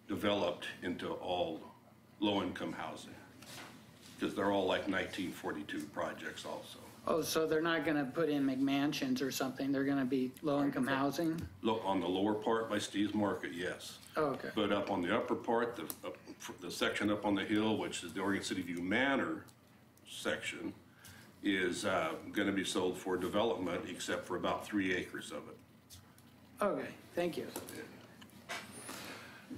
redeveloped into all low-income housing, because they're all like 1942 projects also. Oh, so they're not going to put in McMansions or something? They're going to be low-income housing? On the lower part by Steve's Market, yes. Oh, okay. But up on the upper part, the section up on the hill, which is the Oregon City View Manor section, is going to be sold for development, except for about 3 acres of it. Okay, thank you.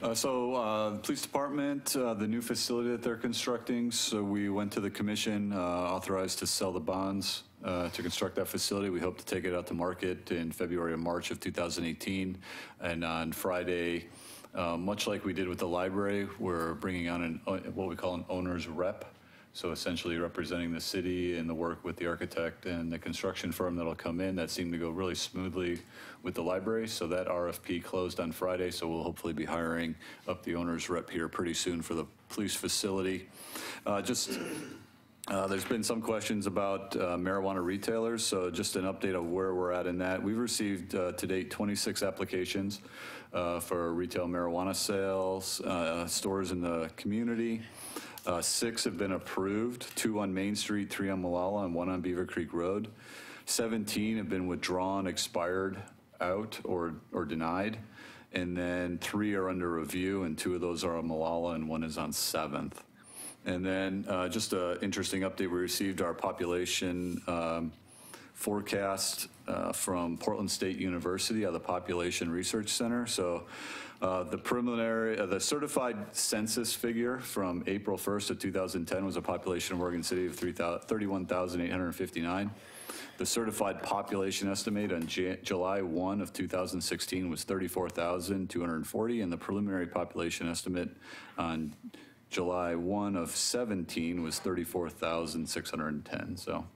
Police department, the new facility that they're constructing, so we went to the commission, authorized to sell the bonds to construct that facility. We hope to take it out to market in February or March of 2018. And on Friday, much like we did with the library, we're bringing on what we call an owner's rep. So essentially representing the city and the work with the architect and the construction firm that'll come in. That seemed to go really smoothly with the library. So that RFP closed on Friday. So we'll hopefully be hiring up the owner's rep here pretty soon for the police facility. There's been some questions about marijuana retailers. So just an update of where we're at in that. We've received to date 26 applications for retail marijuana sales, stores in the community. 6 have been approved, 2 on Main Street, 3 on Molalla, and 1 on Beaver Creek Road. 17 have been withdrawn, expired, out, or denied. And then 3 are under review, and 2 of those are on Molalla, and 1 is on 7th. And then just an interesting update, we received our population forecast from Portland State University, the Population Research Center. So the preliminary, the certified census figure from April 1st of 2010 was a population of Oregon City of 31,859. The certified population estimate on July 1 of 2016 was 34,240, and the preliminary population estimate on July 1 of 17 was 34,610. So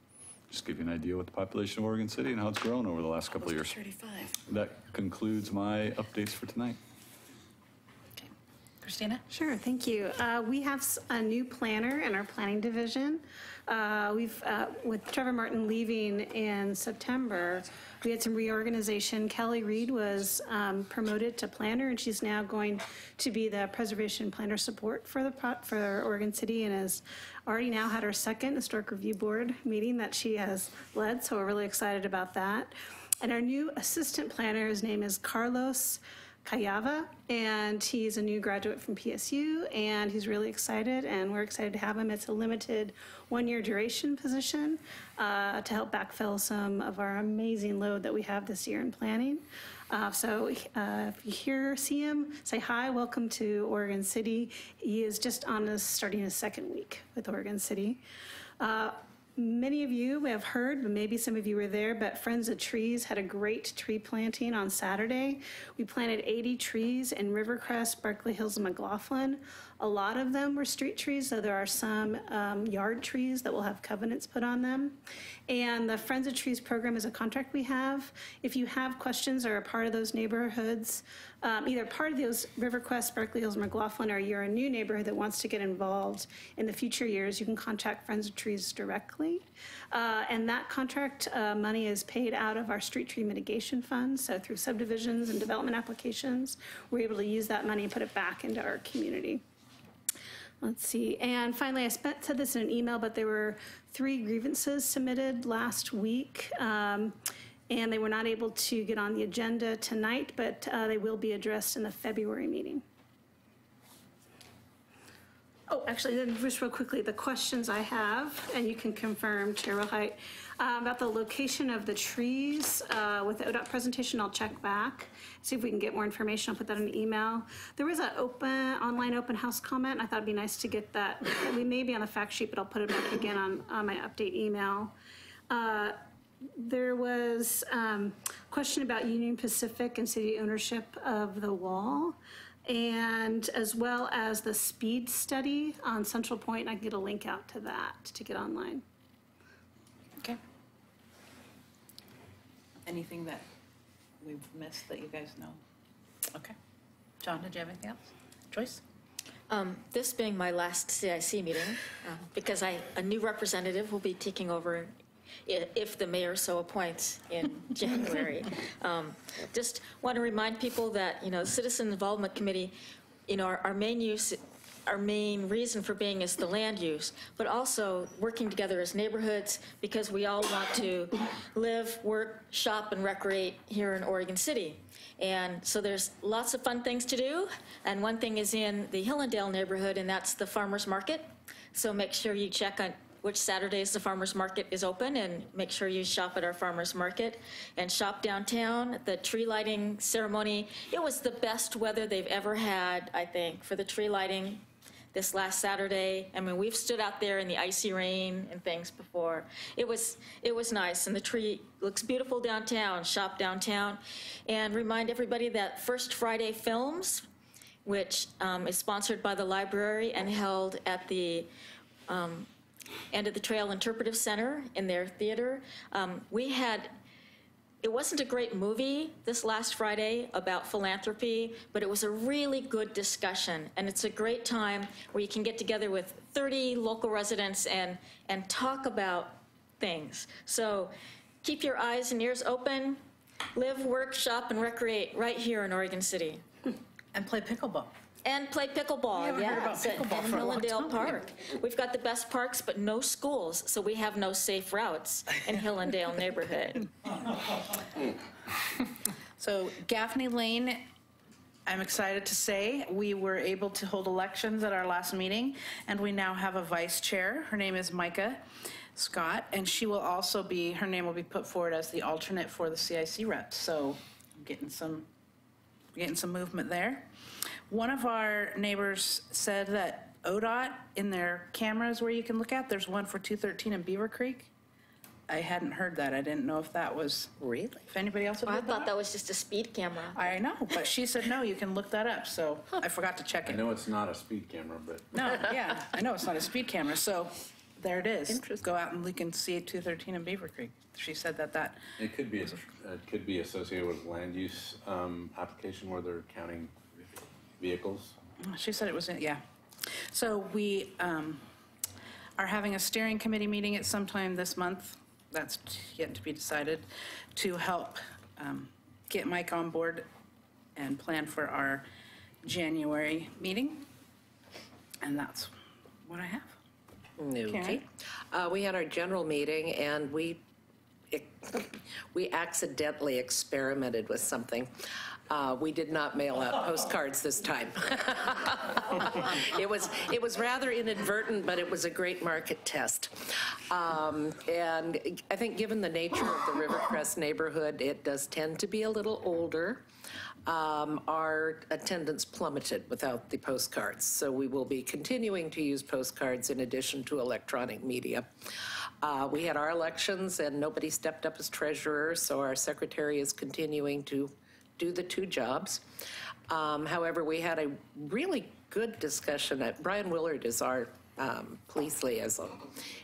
just give you an idea what the population of Oregon City and how it's grown over the last couple of years. 35. That concludes my updates for tonight. Christina? Sure, thank you. We have a new planner in our planning division. With Trevor Martin leaving in September, we had some reorganization. Kelly Reed was promoted to planner, and she's now going to be the preservation planner support for Oregon City, and has already now had her second historic review board meeting that she has led, so we're really excited about that. And our new assistant planner, his name is Carlos Cayava, and he's a new graduate from PSU, and he's really excited, and we're excited to have him. It's a limited 1-year duration position to help backfill some of our amazing load that we have this year in planning. So if you see him, say hi, welcome to Oregon City. He is just starting his 2nd week with Oregon City. Many of you have heard, but maybe some of you were there, but Friends of Trees had a great tree planting on Saturday. We planted 80 trees in Rivercrest, Berkeley Hills, and McLaughlin. A lot of them were street trees, so there are some yard trees that will have covenants put on them. And the Friends of Trees program is a contract we have. If you have questions or are part of those neighborhoods, either part of those Rivercrest, Berkeley Hills, McLaughlin, or you're a new neighborhood that wants to get involved in the future years, you can contact Friends of Trees directly. And that contract money is paid out of our street tree mitigation fund. So through subdivisions and development applications, we're able to use that money and put it back into our community. Let's see. And finally, I said this in an email, but there were 3 grievances submitted last week. and they were not able to get on the agenda tonight, but they will be addressed in the February meeting. Oh, actually, then just real quickly, the questions I have, and you can confirm, Chair Wilhite, about the location of the trees with the ODOT presentation, I'll check back, see if we can get more information. I'll put that in an email. There was an online open house comment. I thought it'd be nice to get that. We may be on the fact sheet, but I'll put it back again on my update email. There was a question about Union Pacific and city ownership of the wall, and as well as the speed study on Central Point. I can get a link out to that to get online. Okay. Anything that we've missed that you guys know? Okay. John, did you have anything else? Joyce? This being my last CIC meeting, because a new representative will be taking over if the mayor so appoints in January. Just want to remind people that, the Citizen Involvement Committee, our main reason for being is the land use, but also working together as neighborhoods because we all want to live, work, shop, and recreate here in Oregon City. And so there's lots of fun things to do, and one thing is in the Hillendale neighborhood, and that's the farmer's market. So make sure you check on which Saturdays the farmer's market is open, and make sure you shop at our farmer's market and shop downtown. The tree lighting ceremony, it was the best weather they've ever had, I think, for the tree lighting this last Saturday. I mean, we've stood out there in the icy rain and things before. It was nice, and the tree looks beautiful downtown. Shop downtown, and remind everybody that First Friday Films, which is sponsored by the library and held at the End of the Trail Interpretive Center in their theater. It wasn't a great movie this last Friday about philanthropy, but it was a really good discussion, and it's a great time where you can get together with 30 local residents and talk about things. So keep your eyes and ears open, live, work, shop, and recreate right here in Oregon City. And play pickleball. And play pickleball, yes, in Hillendale Park. We've got the best parks, but no schools, so we have no safe routes in Hillendale neighborhood. So Gaffney Lane, I'm excited to say we were able to hold elections at our last meeting, and we now have a vice chair. Her name is Micah Scott, and she will also her name will be put forward as the alternate for the CIC rep. So I'm getting some movement there. One of our neighbors said that ODOT, in their cameras where you can look at, there's one for 213 in Beaver Creek. I hadn't heard that. I didn't know if that was... Really? If anybody else had heard that. I thought that was just a speed camera. I know, but she said, no, you can look that up, so I forgot to check it. I know it's not a speed camera, but... No, yeah, I know it's not a speed camera, so there it is. Go out and look and see 213 in Beaver Creek. She said that... It could be associated with land use application where they're counting vehicles. She said it was, yeah. So we are having a steering committee meeting at some time this month. That's yet to be decided, to help get Mike on board and plan for our January meeting. And that's what I have. Okay. We had our general meeting, and we accidentally experimented with something. We did not mail out postcards this time. It was rather inadvertent, but it was a great market test. And I think given the nature of the Rivercrest neighborhood, it does tend to be a little older. Our attendance plummeted without the postcards, so we will be continuing to use postcards in addition to electronic media. We had our elections, and nobody stepped up as treasurer, so our secretary is continuing to do the two jobs. However, we had a really good discussion. Brian Willard is our police liaison,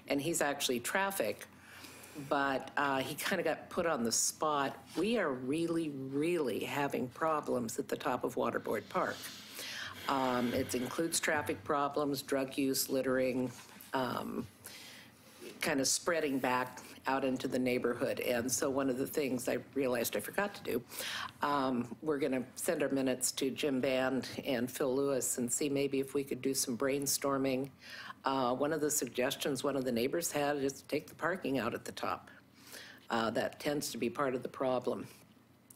and he's actually traffic, but he kind of got put on the spot. We are really, really having problems at the top of Waterboard Park. It includes traffic problems, drug use, littering, kind of spreading back out into the neighborhood. And so one of the things I realized I forgot to do, we're going to send our minutes to Jim Band and Phil Lewis and see maybe if we could do some brainstorming. One of the suggestions one of the neighbors had is to take the parking out at the top. That tends to be part of the problem.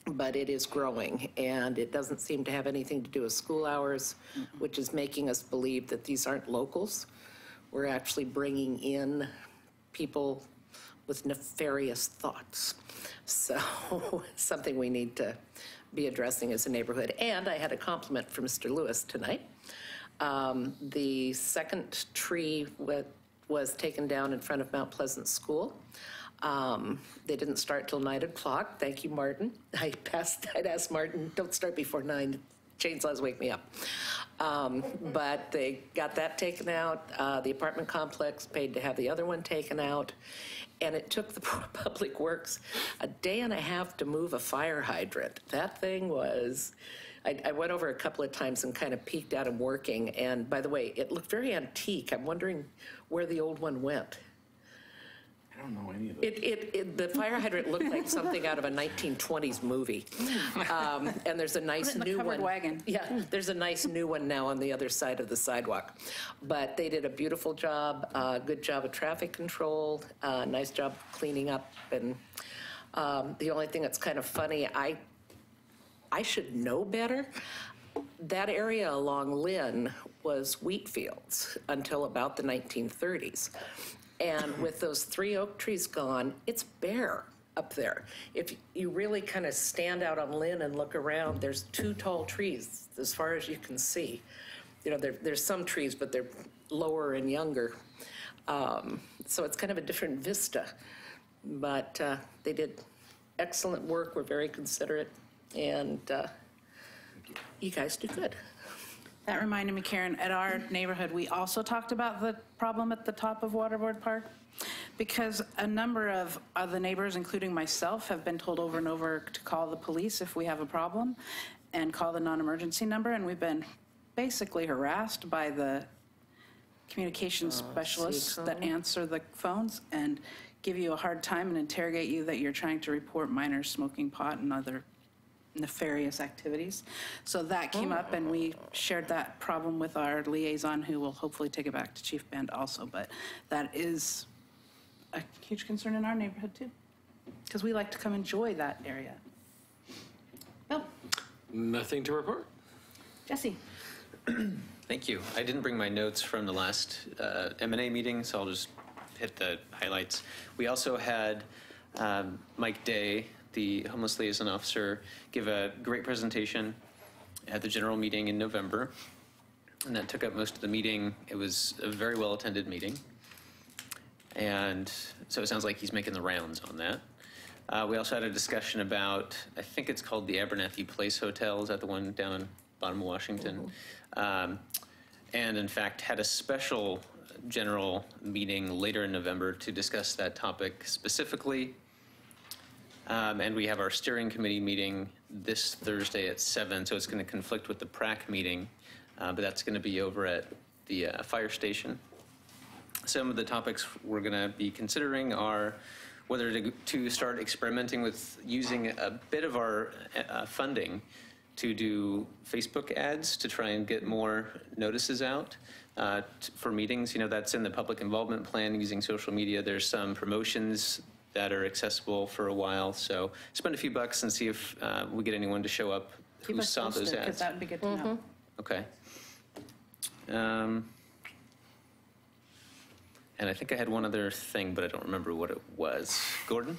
But it is growing, and it doesn't seem to have anything to do with school hours, which is making us believe that these aren't locals. We're actually bringing in people with nefarious thoughts. So something we need to be addressing as a neighborhood. And I had a compliment from Mr. Lewis tonight. The second tree was taken down in front of Mount Pleasant School. They didn't start till 9 o'clock. Thank you, Martin. I'd asked Martin, don't start before 9. Chainsaws wake me up. But they got that taken out. The apartment complex paid to have the other one taken out. And it took the Public Works a day and a half to move a fire hydrant. That thing was, I went over a couple of times and kind of peeked at them working. And by the way, it looked very antique. I'm wondering where the old one went. I don't know any of it. The fire hydrant looked like something out of a 1920s movie. And there's a nice Put it in the new covered one. wagon. Yeah, there's a nice new one now on the other side of the sidewalk. But they did a beautiful job, good job of traffic control, nice job of cleaning up. And the only thing that's kind of funny, I should know better. That area along Lynn was wheat fields until about the 1930s. And with those 3 oak trees gone, it's bare up there. If you really kind of stand out on Lynn and look around, there's 2 tall trees as far as you can see. You know, there's some trees, but they're lower and younger. So it's kind of a different vista. But they did excellent work, were very considerate, and you guys do good. That reminded me, Karen, at our neighborhood, we also talked about the problem at the top of Waterboard Park, because a number of the neighbors, including myself, have been told over and over to call the police if we have a problem and call the non-emergency number, and we've been basically harassed by the communications specialists that answer the phones and give you a hard time and interrogate you that you're trying to report minors smoking pot and other nefarious activities. So that came up, and we shared that problem with our liaison, who will hopefully take it back to Chief Bend also. But that is a huge concern in our neighborhood too, because we like to come enjoy that area. Bill? Nothing to report. Jesse? Thank you. I didn't bring my notes from the last M&A meeting, so I'll just hit the highlights. We also had Mike Day, the homeless liaison officer, give a great presentation at the general meeting in November, and that took up most of the meeting. It was a very well-attended meeting, and so it sounds like he's making the rounds on that. We also had a discussion about, I think it's called the Abernathy Place Hotel. Is that the one down in bottom of Washington? And in fact, had a special general meeting later in November to discuss that topic specifically. And we have our steering committee meeting this Thursday at 7, so it's going to conflict with the PrAC meeting, but that's going to be over at the fire station. Some of the topics we're going to be considering are whether to start experimenting with using a bit of our funding to do Facebook ads to try and get more notices out for meetings. You know, that's in the public involvement plan using social media. There's some promotions that are accessible for a while. So spend a few bucks and see if we get anyone to show up who saw those ads. Because that would be good to know. Okay. And I think I had one other thing, but I don't remember what it was. Gordon?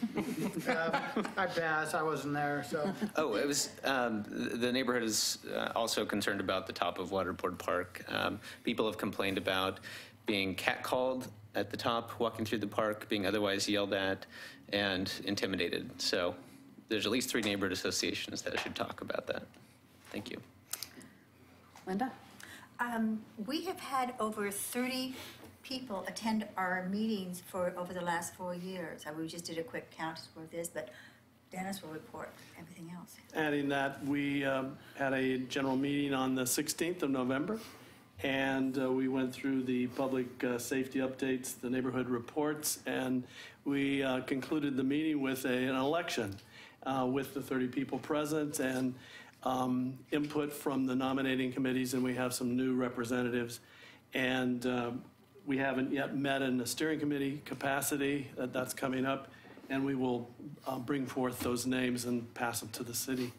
I pass, I wasn't there, so. Oh, it was, the neighborhood is also concerned about the top of Waterboard Park. People have complained about being catcalled at the top, walking through the park, being otherwise yelled at and intimidated. So there's at least 3 neighborhood associations that should talk about that. Thank you. Linda? We have had over 30 people attend our meetings for over the last 4 years. We just did a quick count for this, but Dennis will report everything else. Adding that, we had a general meeting on the 16th of November, and we went through the public safety updates, the neighborhood reports, and we concluded the meeting with an election with the 30 people present and input from the nominating committees, and we have some new representatives. And we haven't yet met in the steering committee capacity. That's coming up. and we will bring forth those names and pass them to the city.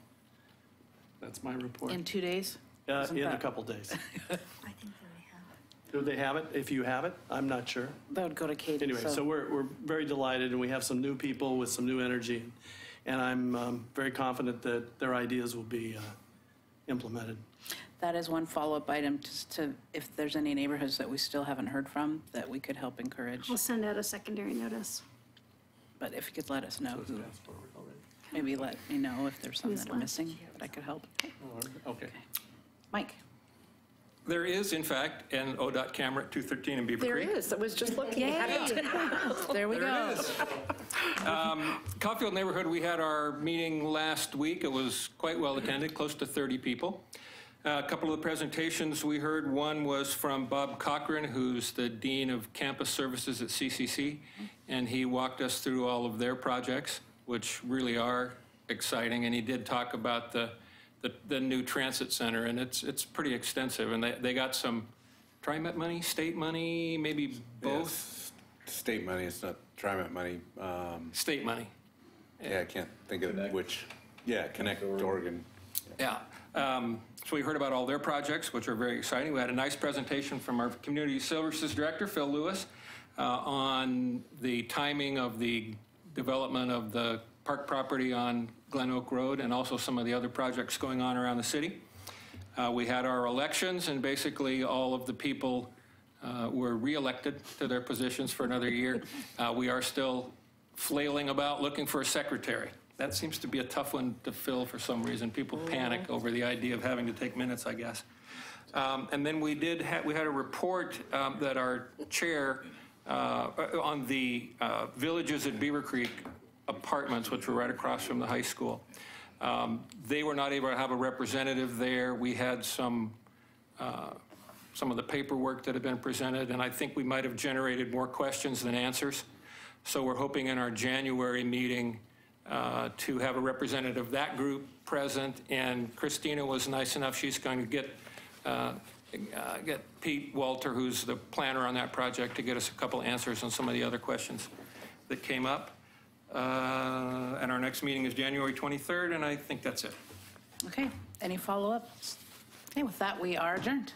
That's my report. In 2 days? In a couple days. I think they have. Do they have it? If you have it, I'm not sure. That would go to Katie. Anyway, so we're very delighted, and we have some new people with some new energy, and I'm very confident that their ideas will be implemented. That is one follow-up item to if there's any neighborhoods that we still haven't heard from that we could help encourage. We'll send out a secondary notice. But if you could let us know who, maybe let me know if there's some Who's that are left? missing that I could help. Okay. Mike? There is, in fact, an ODOT camera at 213 in Beaver There Creek. is, I was just looking at it. There we go. Caulfield neighborhood, we had our meeting last week. It was quite well attended, close to 30 people. A couple of the presentations we heard, one was from Bob Cochran, who's the Dean of Campus Services at CCC, and he walked us through all of their projects, which really are exciting, and he did talk about the new transit center, and it's pretty extensive, and they got some TriMet money, state money, maybe both? Yes, state money, it's not TriMet money. State money. Yeah, I can't think of which. Yeah, Connect Oregon. Yeah. So we heard about all their projects, which are very exciting. We had a nice presentation from our Community Services Director, Phil Lewis, on the timing of the development of the park property on Glen Oak Road and also some of the other projects going on around the city. We had our elections, and basically all of the people were reelected to their positions for another year. We are still flailing about looking for a secretary. That seems to be a tough one to fill for some reason. People panic over the idea of having to take minutes, I guess. And then we had a report that our chair on the villages at Beaver Creek apartments, which were right across from the high school. They were not able to have a representative there. We had some of the paperwork that had been presented, and I think we might have generated more questions than answers. So we're hoping in our January meeting to have a representative of that group present, and Christina was nice enough, she's going to get Pete Walter, who's the planner on that project, to get us a couple answers on some of the other questions that came up. And our next meeting is January 23rd, and I think that's it. Okay, any follow-ups? Okay, with that, we are adjourned.